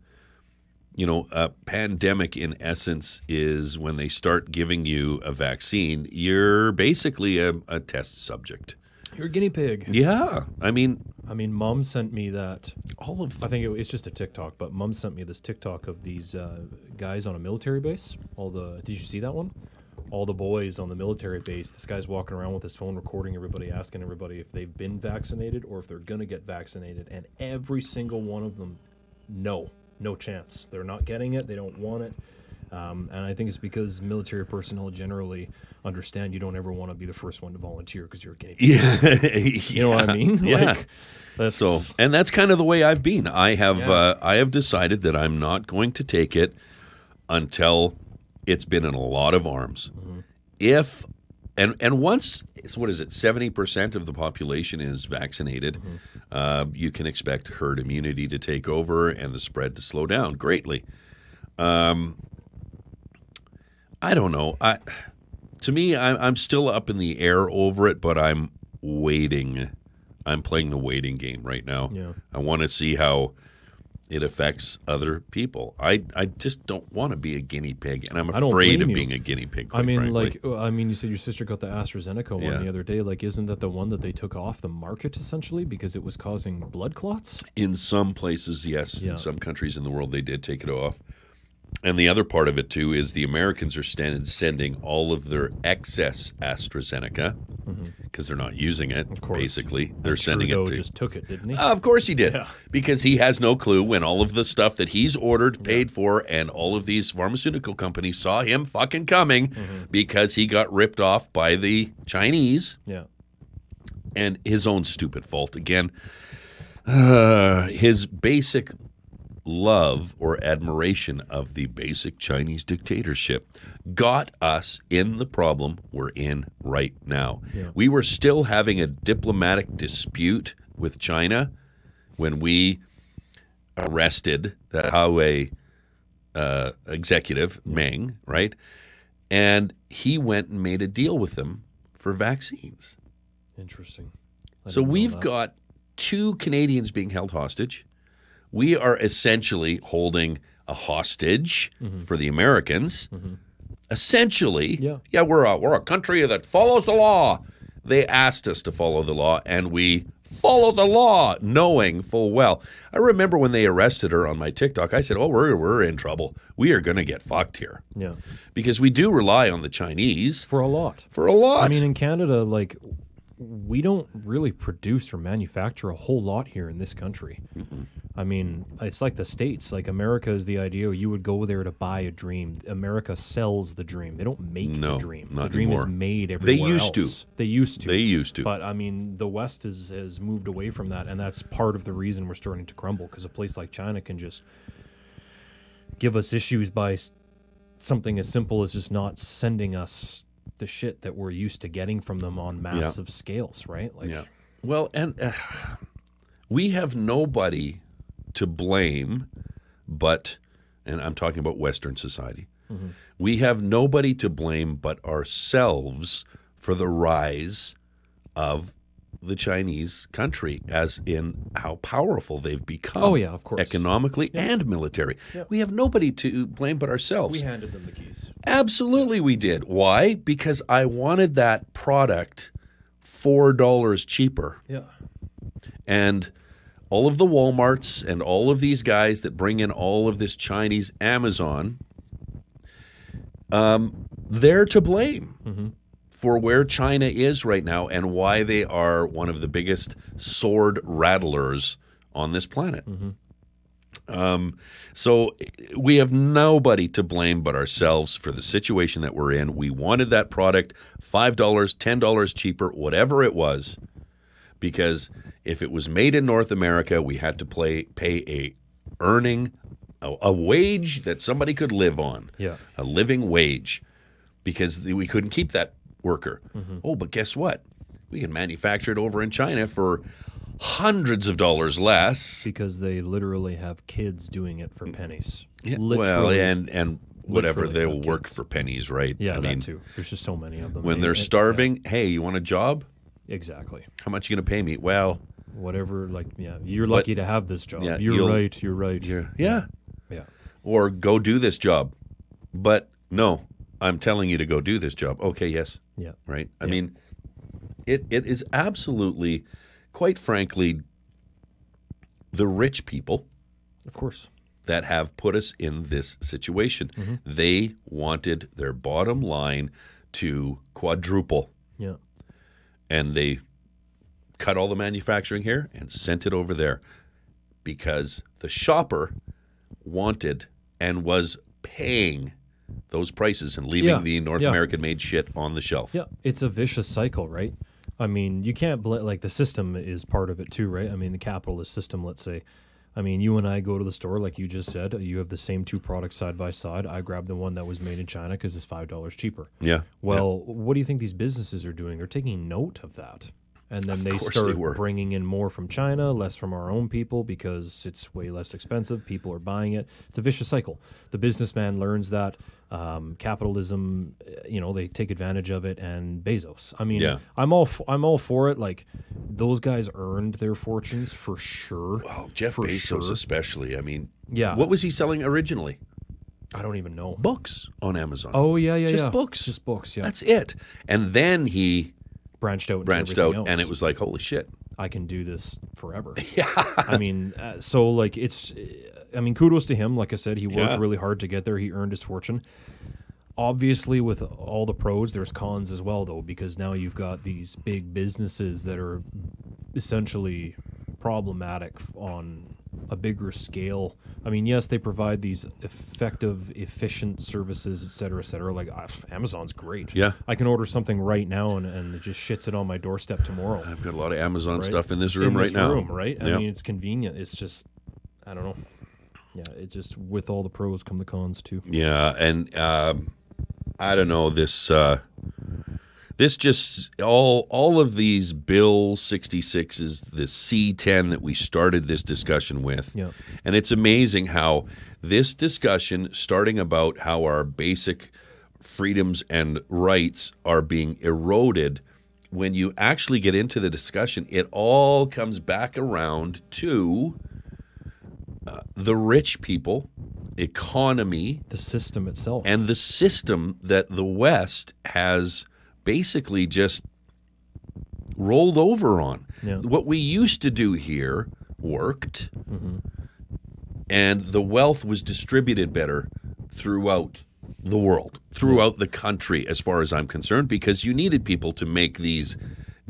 Speaker 1: a pandemic in essence is when they start giving you a vaccine, you're basically a test subject.
Speaker 2: You're a guinea pig.
Speaker 1: Yeah. I mean,
Speaker 2: Mom sent me that.
Speaker 1: all of them.
Speaker 2: I think it's just a TikTok, but Mom sent me this TikTok of these guys on a military base. Did you see that one? All the boys on the military base. This guy's walking around with his phone, recording everybody, asking everybody if they've been vaccinated or if they're gonna get vaccinated, and every single one of them, no chance. They're not getting it. They don't want it. And I think it's because military personnel generally understand you don't ever want to be the first one to volunteer because you're a guinea pig.
Speaker 1: Yeah.
Speaker 2: You know what I mean?
Speaker 1: Yeah.
Speaker 2: That's,
Speaker 1: And that's kind of the way I've been. I have decided that I'm not going to take it until it's been in a lot of arms. If and once, what is it, 70% of the population is vaccinated, you can expect herd immunity to take over and the spread to slow down greatly. I don't know. To me, I'm still up in the air over it, but I'm waiting. I'm playing the waiting game right now.
Speaker 2: Yeah.
Speaker 1: I want to see how it affects other people. I just don't want to be a guinea pig, and I'm
Speaker 2: I don't
Speaker 1: afraid
Speaker 2: blame
Speaker 1: of
Speaker 2: you.
Speaker 1: being a guinea pig, quite frankly.
Speaker 2: You said your sister got the AstraZeneca one
Speaker 1: Yeah.
Speaker 2: the other day. Like, isn't that the one that they took off the market essentially because it was causing blood clots?
Speaker 1: In some places, yes.
Speaker 2: Yeah.
Speaker 1: In some countries in the world, they did take it off. And the other part of it, too, is the Americans are sending all of their excess AstraZeneca because they're not using it.
Speaker 2: Of course.
Speaker 1: Basically, they're sending
Speaker 2: Trudeau
Speaker 1: it to.
Speaker 2: just took it, didn't he?
Speaker 1: Of course he did,
Speaker 2: Yeah.
Speaker 1: because he has no clue when all of the stuff that he's ordered, paid for, and all of these pharmaceutical companies saw him fucking coming because he got ripped off by the Chinese
Speaker 2: Yeah.
Speaker 1: and his own stupid fault again. His basic love or admiration of the basic Chinese dictatorship got us in the problem we're in right now.
Speaker 2: Yeah.
Speaker 1: We were still having a diplomatic dispute with China when we arrested the Huawei executive, Meng, right? And he went and made a deal with them for vaccines.
Speaker 2: Interesting.
Speaker 1: So we've got 2 Canadians being held hostage. We are essentially holding a hostage for the Americans. Essentially,
Speaker 2: Yeah.
Speaker 1: we're a country that follows the law. They asked us to follow the law, and we follow the law, knowing full well. I remember when they arrested her on my TikTok, I said, "Oh, we're in trouble. We are going to get fucked here,"
Speaker 2: Yeah.
Speaker 1: because we do rely on the Chinese
Speaker 2: For a lot.
Speaker 1: for a lot.
Speaker 2: I mean, in Canada, like, we don't really produce or manufacture a whole lot here in this country. I mean, it's like the States. Like, America is the idea you would go there to buy a dream. America sells the dream. They don't make the dream.
Speaker 1: not
Speaker 2: The dream
Speaker 1: anymore.
Speaker 2: is made everywhere
Speaker 1: used to.
Speaker 2: else. They used to.
Speaker 1: They used to.
Speaker 2: But, I mean, the West has moved away from that, and that's part of the reason we're starting to crumble, because a place like China can just give us issues by something as simple as just not sending us the shit that we're used to getting from them on massive scales, right? Like,
Speaker 1: Yeah. Well, and we have nobody to blame but, and I'm talking about Western society, we have nobody to blame but ourselves for the rise of the Chinese country, as in how powerful they've become.
Speaker 2: Oh, yeah, of course.
Speaker 1: Economically and military. We have nobody to blame but ourselves.
Speaker 2: we handed them the keys.
Speaker 1: Absolutely we did. Why? Because I wanted that product $4 cheaper.
Speaker 2: Yeah.
Speaker 1: And all of the Walmarts and all of these guys that bring in all of this Chinese Amazon, they're to blame for where China is right now and why they are one of the biggest sword rattlers on this planet. So we have nobody to blame but ourselves for the situation that we're in. We wanted that product $5, $10 cheaper, whatever it was, because if it was made in North America, we had to pay a wage that somebody could live on, a living wage, because we couldn't keep that worker. Oh, but guess what? We can manufacture it over in China for hundreds of dollars less.
Speaker 2: Because they literally have kids doing it for pennies.
Speaker 1: Yeah, well,
Speaker 2: Literally.
Speaker 1: and whatever,
Speaker 2: literally
Speaker 1: they'll
Speaker 2: have
Speaker 1: work
Speaker 2: kids.
Speaker 1: for pennies, right?
Speaker 2: Yeah,
Speaker 1: I mean,
Speaker 2: that too. There's just so many of them.
Speaker 1: when they're starving, hey, you want a job?
Speaker 2: Exactly.
Speaker 1: How much are you going to pay me? Well,
Speaker 2: Whatever, like, you're lucky to have this job.
Speaker 1: yeah,
Speaker 2: You're right.
Speaker 1: yeah.
Speaker 2: Yeah.
Speaker 1: Or go do this job. But no, I'm telling you to go do this job. Okay, yes.
Speaker 2: Yeah.
Speaker 1: Right? I mean, it is absolutely, quite frankly, the rich people
Speaker 2: Of course.
Speaker 1: that have put us in this situation. They wanted their bottom line to quadruple,
Speaker 2: Yeah.
Speaker 1: and they cut all the manufacturing here and sent it over there because the shopper wanted and was paying those prices and leaving the North American made shit on the shelf.
Speaker 2: Yeah, it's a vicious cycle, right? I mean, you can't like the system is part of it too, right? I mean, the capitalist system, let's say. I mean, you and I go to the store, like you just said. You have the same 2 products side by side. I grab the one that was made in China because it's $5 cheaper.
Speaker 1: Yeah.
Speaker 2: Well, what do you think these businesses are doing? They're taking note of that. And then they
Speaker 1: course
Speaker 2: start
Speaker 1: they were.
Speaker 2: bringing in more from China, less from our own people because it's way less expensive. People are buying it. It's a vicious cycle. The businessman learns that capitalism, they take advantage of it. And Bezos. I mean, I'm all for it. Like, those guys earned their fortunes for sure.
Speaker 1: Oh, Jeff
Speaker 2: for
Speaker 1: Bezos
Speaker 2: sure.
Speaker 1: especially. I mean,
Speaker 2: Yeah.
Speaker 1: what was he selling originally?
Speaker 2: I don't even know.
Speaker 1: Books on Amazon.
Speaker 2: Oh, yeah.
Speaker 1: Just books.
Speaker 2: Just books, yeah.
Speaker 1: That's it. And then he
Speaker 2: branched out
Speaker 1: and it was like, holy shit.
Speaker 2: I can do this forever. Yeah. I mean, so like kudos to him. Like I said, he worked really hard to get there. He earned his fortune. Obviously, with all the pros, there's cons as well, though, because now you've got these big businesses that are essentially problematic on a bigger scale. I mean, yes, they provide these effective, efficient services, et cetera, like Amazon's great.
Speaker 1: Yeah.
Speaker 2: I can order something right now and it just shits it on my doorstep tomorrow.
Speaker 1: I've got a lot of Amazon
Speaker 2: right?
Speaker 1: stuff in this room right now.
Speaker 2: Right? I
Speaker 1: Yep.
Speaker 2: mean, it's convenient. It's just, I don't know. Yeah, it just, with all the pros come the cons, too.
Speaker 1: Yeah, and I don't know, this just all of these Bill 66s, the C10 that we started this discussion with.
Speaker 2: Yeah.
Speaker 1: And it's amazing how this discussion, starting about how our basic freedoms and rights are being eroded, when you actually get into the discussion, it all comes back around to the rich people, economy,
Speaker 2: The system itself.
Speaker 1: and the system that the West has basically just rolled over on.
Speaker 2: Yeah.
Speaker 1: What we used to do here worked, and the wealth was distributed better throughout the world, throughout the country, as far as I'm concerned, because you needed people to make these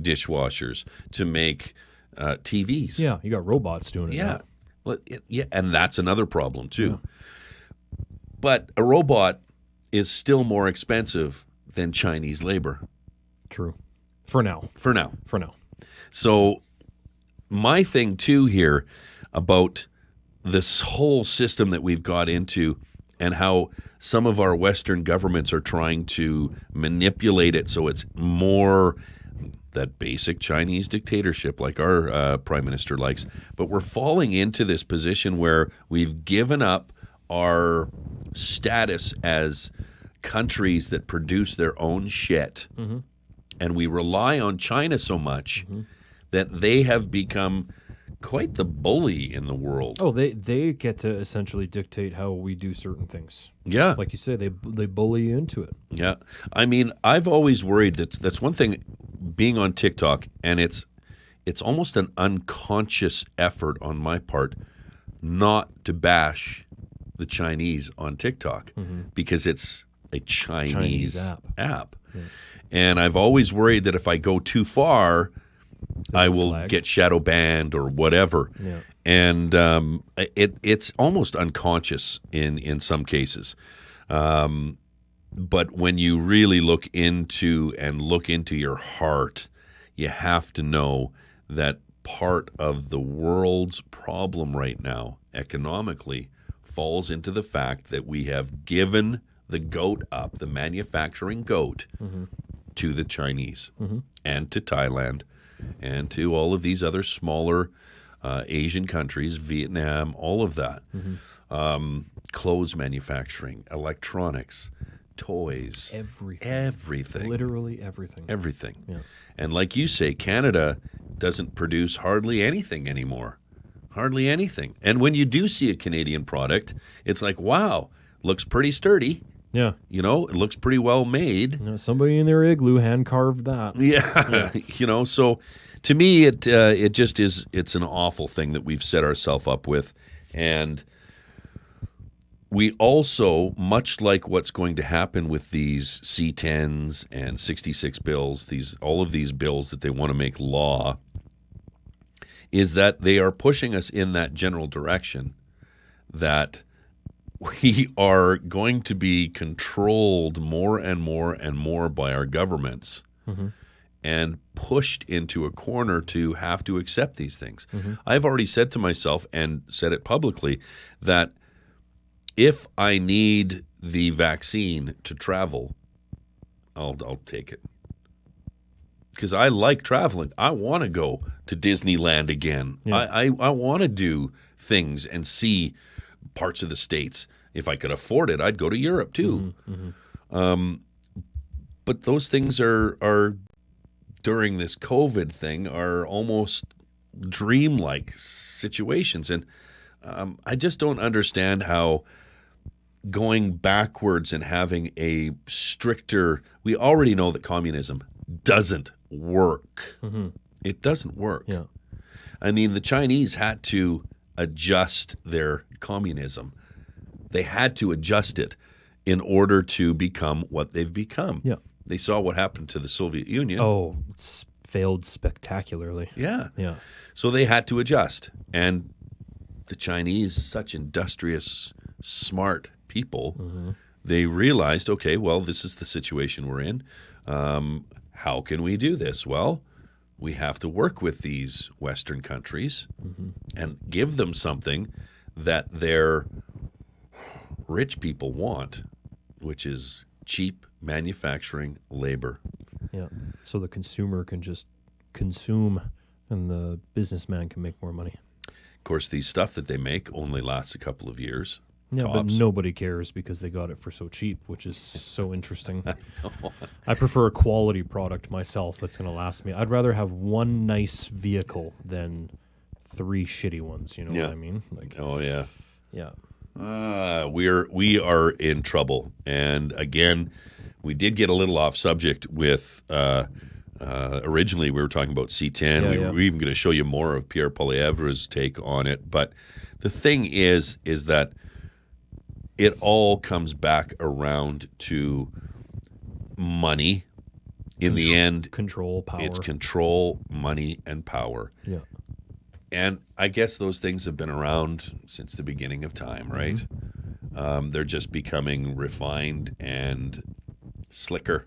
Speaker 1: dishwashers, to make TVs.
Speaker 2: Yeah, you got robots doing it.
Speaker 1: Yeah.
Speaker 2: now.
Speaker 1: Well, yeah, and that's another problem too. But a robot is still more expensive than Chinese labor
Speaker 2: True. For now.
Speaker 1: for now. So my thing too here about this whole system that we've got into and how some of our Western governments are trying to manipulate it so it's more that basic Chinese dictatorship like our prime minister likes. But we're falling into this position where we've given up our status as countries that produce their own shit. And we rely on China so much that they have become quite the bully in the world.
Speaker 2: Oh, they get to essentially dictate how we do certain things.
Speaker 1: Yeah.
Speaker 2: Like you say, they bully you into it.
Speaker 1: Yeah. I mean, I've always worried that's one thing being on TikTok, and it's almost an unconscious effort on my part not to bash the Chinese on TikTok because it's a Chinese app. Yeah. And I've always worried that if I go too far, I will get shadow banned or whatever.
Speaker 2: Yeah.
Speaker 1: And it's almost unconscious in some cases. But when you really look into your heart, you have to know that part of the world's problem right now, economically, falls into the fact that we have given the goat up, the manufacturing goat, to the Chinese and to Thailand and to all of these other smaller Asian countries, Vietnam, all of that. Clothes manufacturing, electronics, toys, everything.
Speaker 2: Literally everything.
Speaker 1: Everything.
Speaker 2: Yeah.
Speaker 1: And like you say, Canada doesn't produce hardly anything anymore. Hardly anything. And when you do see a Canadian product, it's like, wow, looks pretty sturdy.
Speaker 2: Yeah.
Speaker 1: You know, it looks pretty well made.
Speaker 2: Somebody in their igloo hand carved that.
Speaker 1: Yeah. You know, so to me, it just is, it's an awful thing that we've set ourselves up with. And we also, much like what's going to happen with these C10s and 66 bills, all of these bills that they want to make law, is that they are pushing us in that general direction that we are going to be controlled more and more and more by our governments and pushed into a corner to have to accept these things. I've already said to myself and said it publicly that if I need the vaccine to travel, I'll take it. Because I like traveling. I want to go to Disneyland again.
Speaker 2: Yeah.
Speaker 1: I want to do things and see parts of the States. If I could afford it, I'd go to Europe too. But those things are during this COVID thing are almost dreamlike situations. And I just don't understand how going backwards and having a stricter, we already know that communism doesn't work. It doesn't work.
Speaker 2: Yeah.
Speaker 1: I mean, the Chinese had to adjust their communism. They had to adjust it in order to become what they've become.
Speaker 2: Yeah.
Speaker 1: They saw what happened to the Soviet Union.
Speaker 2: Oh, it's failed spectacularly.
Speaker 1: Yeah.
Speaker 2: Yeah.
Speaker 1: So they had to adjust. And the Chinese, such industrious, smart people, they realized, okay, well, this is the situation we're in. How can we do this? Well, we have to work with these Western countries and give them something that their rich people want, which is cheap manufacturing labor.
Speaker 2: Yeah. So the consumer can just consume and the businessman can make more money.
Speaker 1: Of course, the stuff that they make only lasts a couple of years.
Speaker 2: Yeah,
Speaker 1: tops.
Speaker 2: but nobody cares because they got it for so cheap, which is so interesting. I prefer a quality product myself that's going to last me. I'd rather have one nice vehicle than 3 shitty ones. You know what I mean? Like,
Speaker 1: Oh, yeah.
Speaker 2: yeah.
Speaker 1: We are in trouble. And again, we did get a little off subject with originally we were talking about C10. We're even going to show you more of Pierre Poilievre's take on it. But the thing is that it all comes back around to money. In the end,
Speaker 2: Control, power.
Speaker 1: it's control, money, and power.
Speaker 2: Yeah.
Speaker 1: And I guess those things have been around since the beginning of time, right? They're just becoming refined and slicker,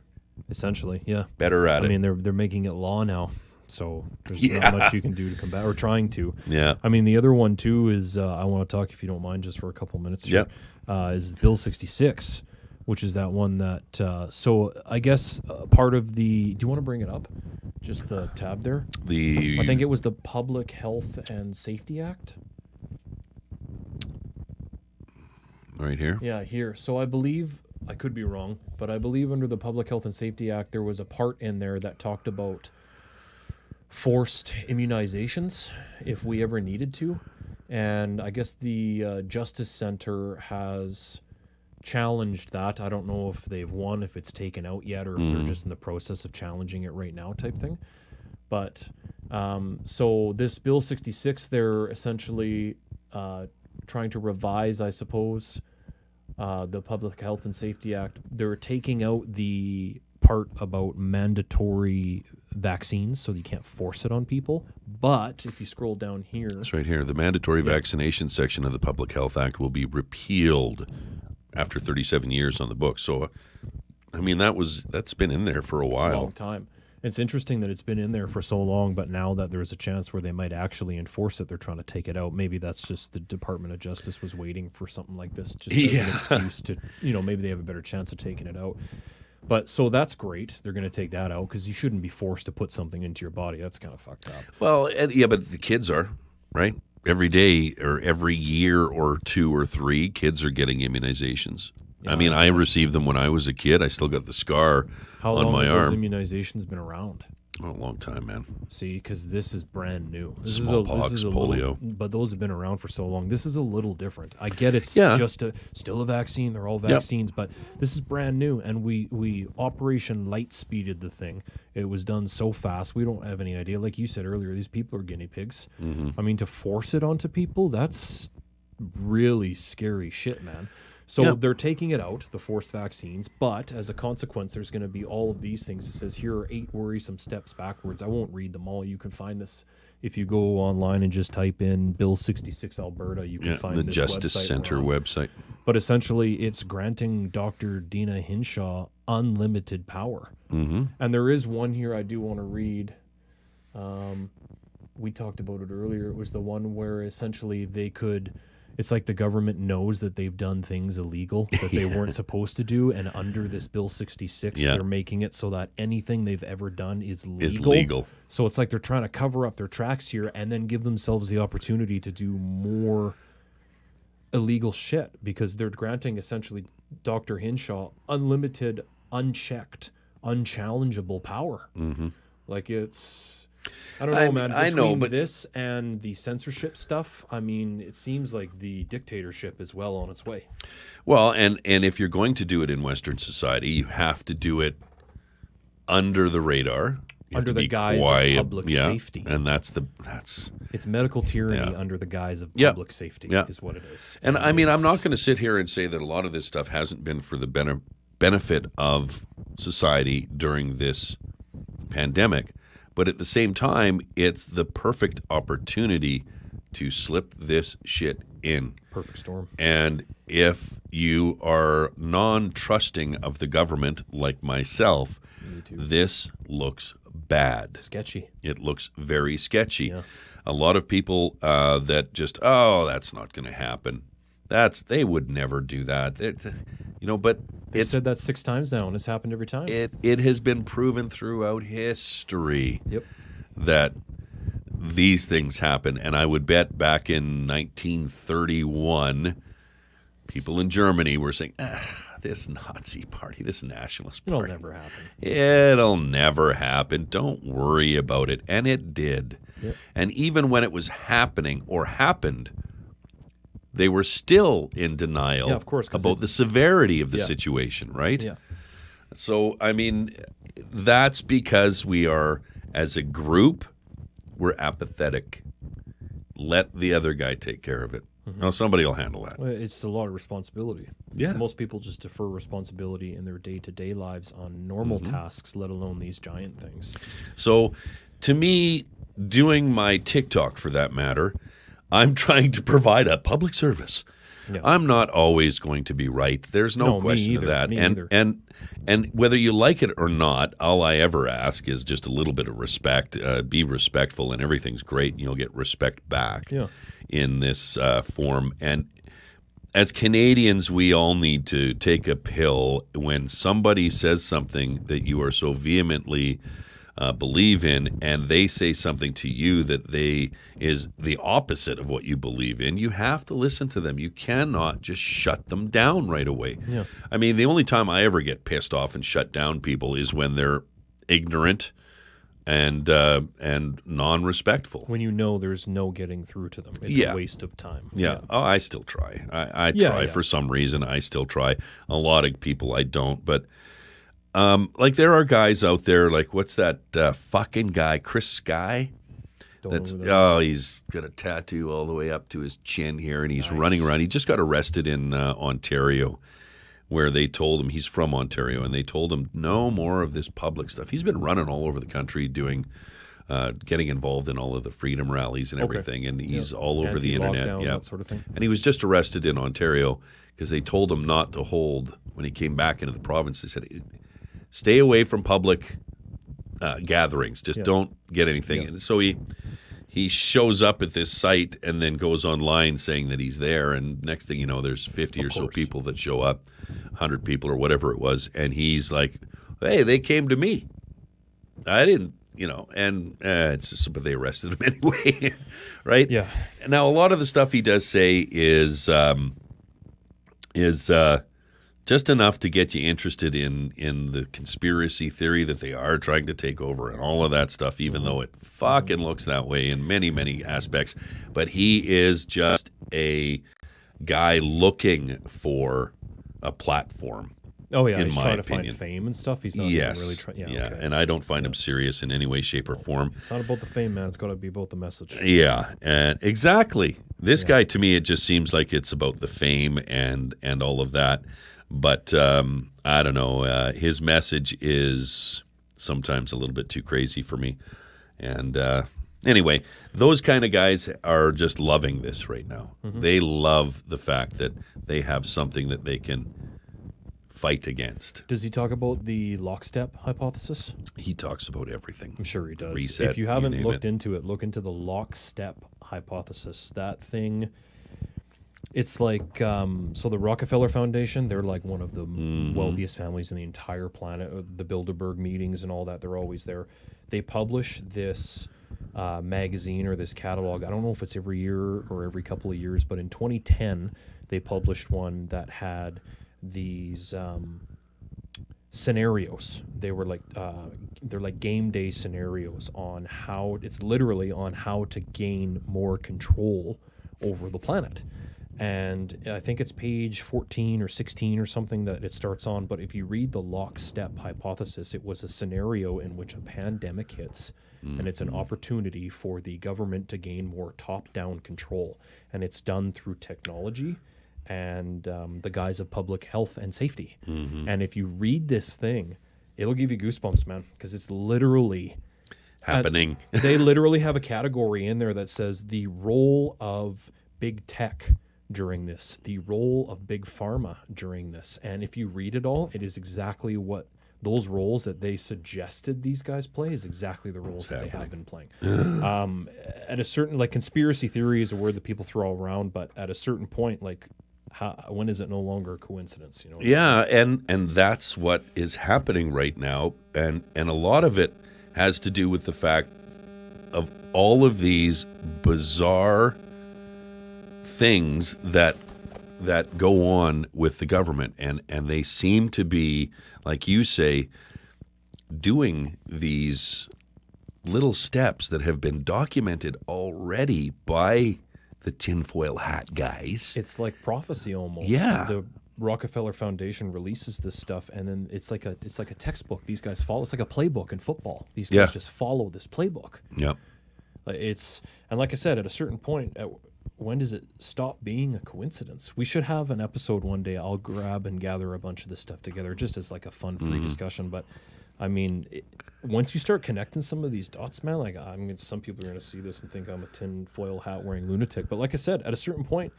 Speaker 2: Essentially, yeah.
Speaker 1: better at
Speaker 2: I
Speaker 1: it.
Speaker 2: mean, they're making it law now, so there's not much you can do to combat, or trying to.
Speaker 1: Yeah.
Speaker 2: I mean, the other one too is I want to talk, if you don't mind, just for a couple minutes here. Is Bill 66, which is that one that. So I guess part of the. Do you want to bring it up? Just the tab there. I think it was the Public Health and Safety Act.
Speaker 1: Right here.
Speaker 2: Yeah, here. So I believe, I could be wrong, but I believe under the Public Health and Safety Act, there was a part in there that talked about forced immunizations if we ever needed to. And I guess the Justice Center has challenged that. I don't know if they've won, if it's taken out yet, or if they're just in the process of challenging it right now type thing. But so this Bill 66, they're essentially trying to revise, I suppose, the Public Health and Safety Act. They're taking out the part about mandatory vaccines, so you can't force it on people. But if you scroll down here,
Speaker 1: It's right here. The mandatory vaccination section of the Public Health Act will be repealed after 37 years on the books. So, I mean, that's been in there for a while.
Speaker 2: long time. It's interesting that it's been in there for so long, but now that there's a chance where they might actually enforce it, they're trying to take it out. Maybe that's just the Department of Justice was waiting for something like this, just as an excuse to, maybe they have a better chance of taking it out. But so that's great. They're going to take that out because you shouldn't be forced to put something into your body. That's kind of fucked up.
Speaker 1: Well, but the kids are, right? Every day or every year or 2 or 3, kids are getting immunizations. I mean, I received them when I was a kid. I still got the scar
Speaker 2: How
Speaker 1: on
Speaker 2: long
Speaker 1: my
Speaker 2: have
Speaker 1: arm.
Speaker 2: those immunizations been around?
Speaker 1: Oh, a long time, man.
Speaker 2: See, because this is brand new. This
Speaker 1: Smallpox,
Speaker 2: is a
Speaker 1: polio.
Speaker 2: but those have been around for so long. This is a little different. I get it's
Speaker 1: Yeah.
Speaker 2: just still a vaccine. They're all vaccines, but this is brand new. And we Operation Light Speeded the thing. It was done so fast. We don't have any idea. Like you said earlier, these people are guinea pigs. I mean, to force it onto people, that's really scary shit, man. So they're taking it out, the forced vaccines, but as a consequence, there's going to be all of these things. It says here are 8 worrisome steps backwards. I won't read them all. You can find this if you go online and just type in Bill 66 Alberta. You can find
Speaker 1: the
Speaker 2: this
Speaker 1: Justice
Speaker 2: website
Speaker 1: Center website.
Speaker 2: But essentially, it's granting Dr. Dina Hinshaw unlimited power. And there is one here I do want to read. We talked about it earlier. It was the one where essentially they could... It's like the government knows that they've done things illegal that they weren't supposed to do, and under this Bill 66, they're making it so that anything they've ever done is legal. So it's like they're trying to cover up their tracks here and then give themselves the opportunity to do more illegal shit because they're granting essentially Dr. Hinshaw unlimited, unchecked, unchallengeable power. Like it's... I don't know, man. Between this and the censorship stuff, I mean, it seems like the dictatorship is well on its way.
Speaker 1: Well, and if you're going to do it in Western society, you have to do it under the radar You have
Speaker 2: under
Speaker 1: to
Speaker 2: the
Speaker 1: be
Speaker 2: guise
Speaker 1: quiet.
Speaker 2: of public
Speaker 1: Yeah,
Speaker 2: safety.
Speaker 1: and that's
Speaker 2: It's medical tyranny
Speaker 1: Yeah.
Speaker 2: under the guise of
Speaker 1: Yeah.
Speaker 2: public safety
Speaker 1: Yeah.
Speaker 2: is what it is.
Speaker 1: And I mean, I'm not going to sit here and say that a lot of this stuff hasn't been for the benefit of society during this pandemic, but at the same time, it's the perfect opportunity to slip this shit in.
Speaker 2: Perfect storm.
Speaker 1: And if you are non-trusting of the government like myself,
Speaker 2: Me too.
Speaker 1: this looks bad.
Speaker 2: Sketchy.
Speaker 1: It looks very sketchy.
Speaker 2: Yeah.
Speaker 1: A lot of people that just, oh, that's not going to happen. They would never do that. But
Speaker 2: They've said that 6 times now, and it's happened every time.
Speaker 1: it has been proven throughout history
Speaker 2: Yep.
Speaker 1: that these things happen. And I would bet back in 1931, people in Germany were saying, this Nazi party, this nationalist
Speaker 2: It'll
Speaker 1: party.
Speaker 2: never happen.
Speaker 1: It'll never happen. Don't worry about it. And it did.
Speaker 2: Yep.
Speaker 1: And even when it was happening or happened, they were still in denial
Speaker 2: Yeah, of course, 'cause
Speaker 1: about the severity of the
Speaker 2: Yeah.
Speaker 1: situation, right?
Speaker 2: Yeah.
Speaker 1: So, I mean, that's because we are, as a group, we're apathetic. Let the other guy take care of it. Now, somebody will handle that.
Speaker 2: Well, it's a lot of responsibility.
Speaker 1: Yeah.
Speaker 2: Most people just defer responsibility in their day-to-day lives on normal
Speaker 1: Mm-hmm.
Speaker 2: tasks, let alone these giant things.
Speaker 1: So, to me, doing my TikTok for that matter, I'm trying to provide a public service.
Speaker 2: Yeah.
Speaker 1: I'm not always going to be right. There's no,
Speaker 2: No, me
Speaker 1: question of
Speaker 2: either.
Speaker 1: that.
Speaker 2: Me
Speaker 1: and
Speaker 2: either.
Speaker 1: and whether you like it or not, all I ever ask is just a little bit of respect. Be respectful, and everything's great, and you'll get respect back
Speaker 2: Yeah.
Speaker 1: in this form. And as Canadians, we all need to take a pill when somebody says something that you are so vehemently believe in, and they say something to you that is the opposite of what you believe in. You have to listen to them. You cannot just shut them down right away.
Speaker 2: Yeah.
Speaker 1: I mean, the only time I ever get pissed off and shut down people is when they're ignorant and non-respectful.
Speaker 2: When you know there's no getting through to them. It's
Speaker 1: Yeah.
Speaker 2: a waste of time.
Speaker 1: Yeah. Oh, I still try. I
Speaker 2: Yeah,
Speaker 1: try
Speaker 2: yeah.
Speaker 1: for some reason. I still try. A lot of people I don't. But like there are guys out there, like what's that fucking guy, Chris Sky?
Speaker 2: Don't
Speaker 1: That's
Speaker 2: know who that is.
Speaker 1: he's got a tattoo all the way up to his chin here, and he's running around. He just got arrested in Ontario, where they told him he's from Ontario, and they told him no more of this public stuff. He's been running all over the country doing. Getting involved in all of the freedom rallies and
Speaker 2: Okay.
Speaker 1: everything, and he's all over the internet.
Speaker 2: Anti-lockdown,
Speaker 1: Yeah,
Speaker 2: that sort of thing.
Speaker 1: and he was just arrested in Ontario because they told him not to hold when he came back into the province. They said, "Stay away from public gatherings. Just don't get anything."
Speaker 2: Yeah.
Speaker 1: And so he shows up at this site and then goes online saying that he's there. And next thing you know, there's 50 or so
Speaker 2: course.
Speaker 1: people that show up, 100 people or whatever it was, and he's like, "Hey, they came to me. I didn't." And it's just, but they arrested him anyway, right?
Speaker 2: Yeah.
Speaker 1: Now, a lot of the stuff he does say is just enough to get you interested in the conspiracy theory that they are trying to take over and all of that stuff, even though it fucking looks that way in many, many aspects. But he is just a guy looking for a platform.
Speaker 2: Oh, yeah.
Speaker 1: in
Speaker 2: He's
Speaker 1: my
Speaker 2: trying to
Speaker 1: opinion.
Speaker 2: find fame and stuff. He's not
Speaker 1: Yes.
Speaker 2: even really trying.
Speaker 1: Yeah.
Speaker 2: Okay.
Speaker 1: And I don't find him serious in any way, shape, or form.
Speaker 2: It's not about the fame, man. It's got to be about the message.
Speaker 1: Yeah, and exactly. This guy, to me, it just seems like it's about the fame and all of that. But I don't know. His message is sometimes a little bit too crazy for me. And anyway, those kind of guys are just loving this right now.
Speaker 2: Mm-hmm.
Speaker 1: They love the fact that they have something that they can fight against.
Speaker 2: Does he talk about the lockstep hypothesis?
Speaker 1: He talks about everything.
Speaker 2: I'm sure he does.
Speaker 1: Reset,
Speaker 2: if you
Speaker 1: you
Speaker 2: haven't
Speaker 1: name
Speaker 2: looked
Speaker 1: it.
Speaker 2: into it, look into the lockstep hypothesis. That thing, it's like, so the Rockefeller Foundation, they're like one of the wealthiest families in the entire planet. The Bilderberg meetings and all that, they're always there. They publish this magazine or this catalog. I don't know if it's every year or every couple of years, but in 2010, they published one that had these scenarios. They were like they're like game day scenarios on how it's literally on how to gain more control over the planet. And I think it's page 14 or 16 or something that it starts on. But if you read the lockstep hypothesis, it was a scenario in which a pandemic hits, and it's an opportunity for the government to gain more top-down control. And it's done through technology and the guise of public health and safety. And if you read this thing, it'll give you goosebumps, man, because it's literally
Speaker 1: happening.
Speaker 2: They literally have a category in there that says the role of big tech during this, the role of big pharma during this. And if you read it all, it is exactly what those roles that they suggested these guys play is exactly the roles that they have been playing. At a certain, like, conspiracy theory is a word that people throw around, but at a certain point, like, when is it no longer a coincidence? You know?
Speaker 1: Yeah, and that's what is happening right now, and a lot of it has to do with the fact of all of these bizarre things that go on with the government, and they seem to be, like you say, doing these little steps that have been documented already by the tinfoil hat guys.
Speaker 2: It's like prophecy almost.
Speaker 1: Yeah.
Speaker 2: The Rockefeller Foundation releases this stuff, and then it's like a textbook. These guys follow. It's like a playbook in football. These guys just follow this playbook.
Speaker 1: Yep.
Speaker 2: And like I said, at a certain point, when does it stop being a coincidence? We should have an episode one day. I'll grab and gather a bunch of this stuff together just as like a fun, free discussion. But I mean, once you start connecting some of these dots, man, like some people are going to see this and think I'm a tinfoil hat wearing lunatic. But like I said, at a certain point,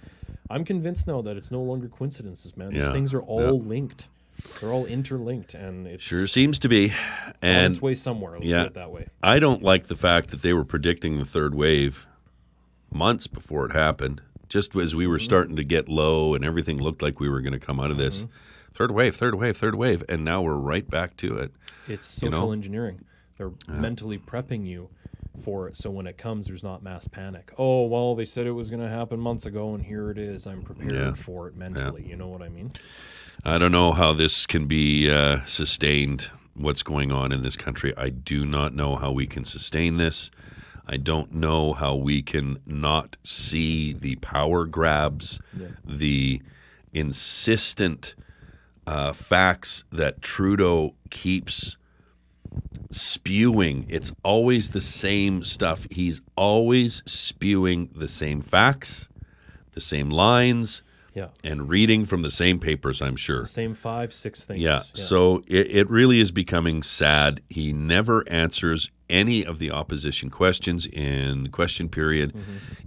Speaker 2: I'm convinced now that it's no longer coincidences, man. These things are all linked. They're all interlinked, and it
Speaker 1: sure seems to be. And
Speaker 2: on its way somewhere. Let's put it that way.
Speaker 1: I don't like the fact that they were predicting the third wave months before it happened, just as we were starting to get low and everything looked like we were going to come out of this. Third wave, and now we're right back to it.
Speaker 2: It's social engineering. They're mentally prepping you for it, so when it comes, there's not mass panic. Oh, well, they said it was going to happen months ago, and here it is. I'm prepared for it mentally. You know what I mean?
Speaker 1: I don't know how this can be sustained, what's going on in this country. I do not know how we can sustain this. I don't know how we can not see the power grabs, the insistent facts that Trudeau keeps spewing. It's always the same stuff. He's always spewing the same facts, the same lines, and reading from the same papers, I'm sure.
Speaker 2: The same 5-6 things.
Speaker 1: Yeah. So it really is becoming sad. He never answers any of the opposition questions in question period.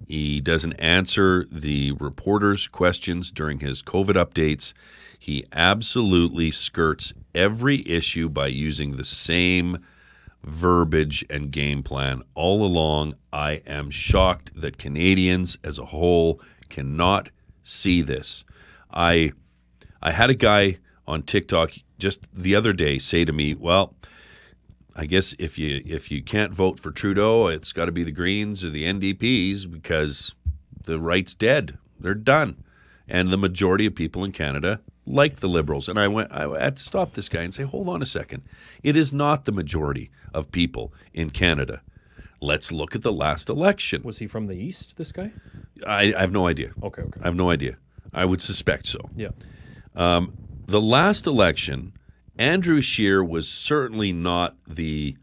Speaker 1: He doesn't answer the reporters' questions during his COVID updates. He absolutely skirts every issue by using the same verbiage and game plan all along. I am shocked that Canadians as a whole cannot see this. I had a guy on TikTok just the other day say to me, well, I guess if you can't vote for Trudeau, it's got to be the Greens or the NDPs because the right's dead. They're done. And the majority of people in Canada like the Liberals. And I had to stop this guy and say, hold on a second. It is not the majority of people in Canada. Let's look at the last election.
Speaker 2: Was he from the East, this guy?
Speaker 1: I have no idea.
Speaker 2: Okay.
Speaker 1: I have no idea. I would suspect so.
Speaker 2: Yeah.
Speaker 1: The last election, Andrew Scheer was certainly not the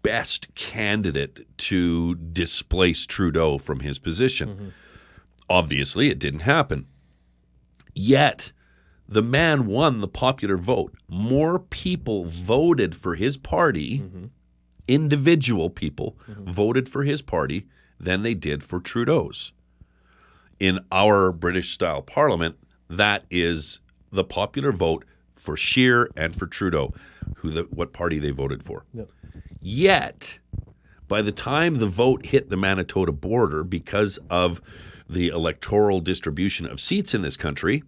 Speaker 1: best candidate to displace Trudeau from his position. Obviously, it didn't happen. Yet, the man won the popular vote. More people voted for his party, individual people voted for his party than they did for Trudeau's. In our British-style parliament, that is the popular vote for Scheer and for Trudeau, what party they voted for.
Speaker 2: Yep.
Speaker 1: Yet, by the time the vote hit the Manitoba border, because of the electoral distribution of seats in this country,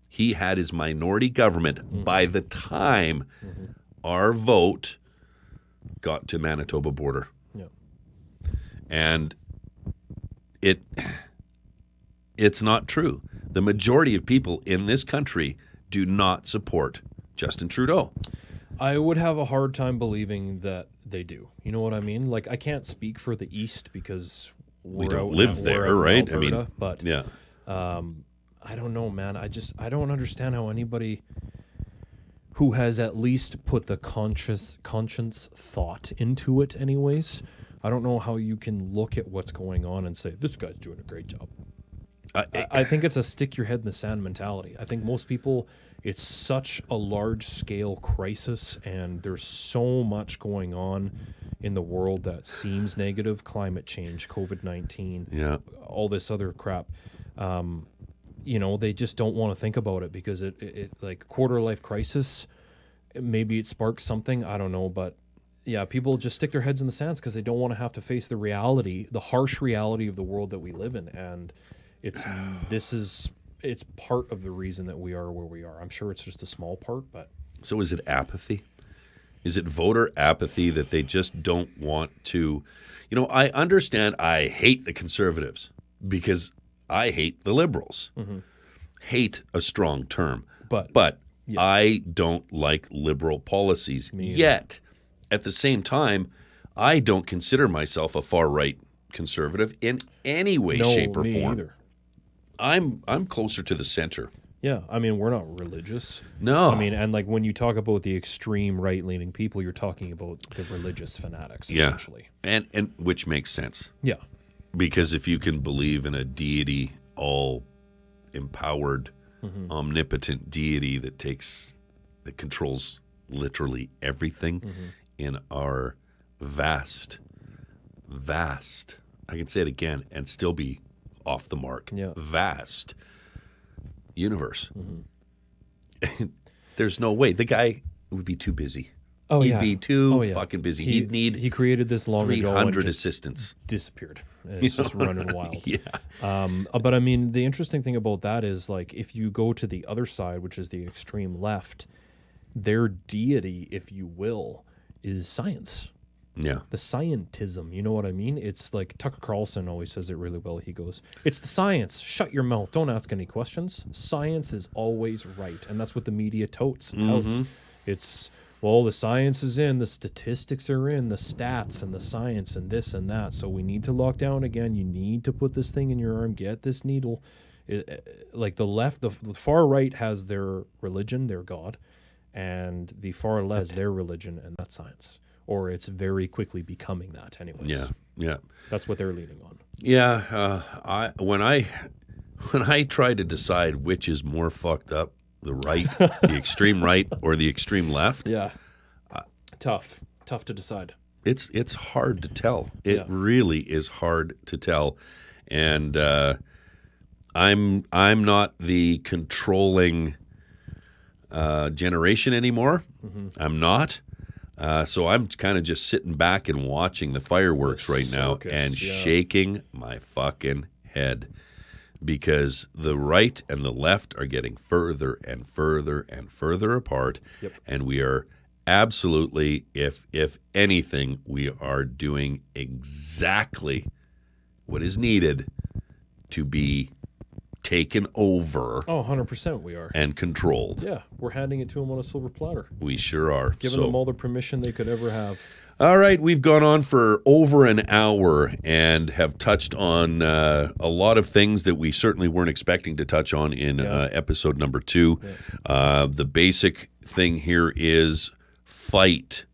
Speaker 1: he had his minority government by the time our vote got to Manitoba border.
Speaker 2: Yep.
Speaker 1: And it's not true. The majority of people in this country do not support Justin Trudeau.
Speaker 2: I would have a hard time believing that they do. You know what I mean? Like, I can't speak for the East because
Speaker 1: we don't live there, right?
Speaker 2: Alberta, but I don't know, man. I don't understand how anybody who has at least put the conscience thought into it anyways. I don't know how you can look at what's going on and say, this guy's doing a great job. I think it's a stick your head in the sand mentality. I think most people, it's such a large-scale crisis, and there's so much going on in the world that seems negative. Climate change, COVID-19, all this other crap. They just don't want to think about it because it like quarter-life crisis, maybe it sparks something. I don't know, but yeah, people just stick their heads in the sands because they don't want to have to face the reality, the harsh reality of the world that we live in, and it's part of the reason that we are where we are. I'm sure it's just a small part, but...
Speaker 1: So is it apathy? Is it voter apathy that they just don't want to... I understand I hate the conservatives because I hate the liberals. Mm-hmm. Hate a strong term. But yeah. I don't like liberal policies. Yet, at the same time, I don't consider myself a far-right conservative in any way, shape, or form.
Speaker 2: Either.
Speaker 1: I'm closer to the center.
Speaker 2: Yeah, I mean, we're not religious.
Speaker 1: No.
Speaker 2: I mean, and like when you talk about the extreme right-leaning people, you're talking about the religious fanatics, essentially.
Speaker 1: And which makes sense.
Speaker 2: Yeah.
Speaker 1: Because if you can believe in a deity, all-empowered, omnipotent deity that controls literally everything in our vast, I can say it again and still be off the mark, vast universe. There's no way. The guy would be too busy. He'd be too fucking busy.
Speaker 2: He created this long
Speaker 1: 300 assistants.
Speaker 2: Disappeared. It's just running wild. But I mean, the interesting thing about that is, like, if you go to the other side, which is the extreme left, their deity, if you will, is science.
Speaker 1: Yeah.
Speaker 2: The scientism, you know what I mean? It's like Tucker Carlson always says it really well. He goes, it's the science. Shut your mouth. Don't ask any questions. Science is always right. And that's what the media touts. It's, well, the science is in, the statistics are in, the stats and the science and this and that. So we need to lock down again. You need to put this thing in your arm. Get this needle. Like the left, the far right has their religion, their God, and the far left has their religion, and that's science. Or it's very quickly becoming that anyways.
Speaker 1: Yeah.
Speaker 2: That's what they're leaning on.
Speaker 1: Yeah, when I try to decide which is more fucked up, the right, the extreme right, or the extreme left.
Speaker 2: Yeah. Tough to decide.
Speaker 1: It's hard to tell. It really is hard to tell. And I'm not the controlling generation anymore. I'm not. So I'm kind of just sitting back and watching the fireworks right now and shaking my fucking head because the right and the left are getting further and further and further apart.
Speaker 2: Yep.
Speaker 1: And we are absolutely, if anything, we are doing exactly what is needed to be taken over.
Speaker 2: 100% we are.
Speaker 1: And controlled.
Speaker 2: Yeah, we're handing it to them on a silver platter.
Speaker 1: We sure are.
Speaker 2: Giving them all the permission they could ever have.
Speaker 1: All right, we've gone on for over an hour and have touched on a lot of things that we certainly weren't expecting to touch on in episode number 2. Yeah. The basic thing here is fight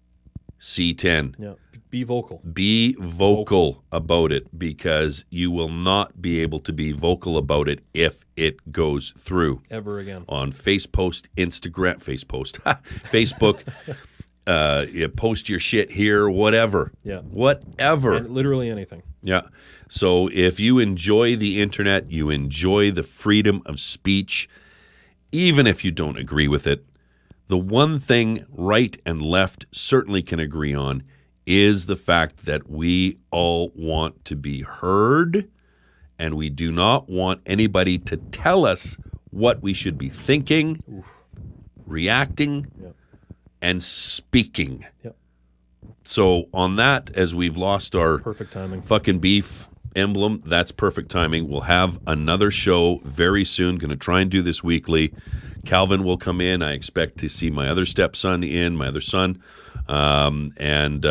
Speaker 1: C10.
Speaker 2: Yeah. Be vocal.
Speaker 1: Be vocal about it because you will not be able to be vocal about it if it goes through.
Speaker 2: Ever again.
Speaker 1: On Facebook, post your shit here, whatever.
Speaker 2: Yeah.
Speaker 1: Whatever.
Speaker 2: And literally anything.
Speaker 1: Yeah. So if you enjoy the internet, you enjoy the freedom of speech, even if you don't agree with it, the one thing right and left certainly can agree on is the fact that we all want to be heard, and we do not want anybody to tell us what we should be thinking, reacting, and speaking.
Speaker 2: Yep.
Speaker 1: So on that, as we've lost our
Speaker 2: perfect timing
Speaker 1: fucking beef emblem, that's perfect timing. We'll have another show very soon. Going to try and do this weekly. Calvin will come in. I expect to see my other stepson in, my other son, and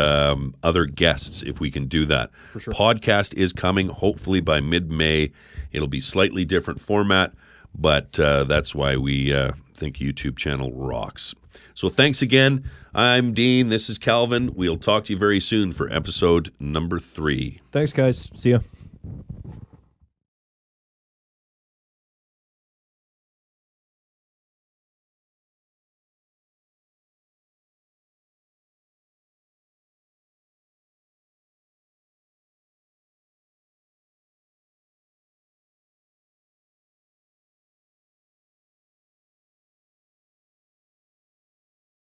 Speaker 1: other guests if we can do that.
Speaker 2: For sure.
Speaker 1: Podcast is coming hopefully by mid-May, It'll be slightly different format, but that's why we think YouTube channel rocks. So thanks again. I'm Dean. This is Calvin. We'll talk to you very soon for episode number 3.
Speaker 2: Thanks, guys. See ya.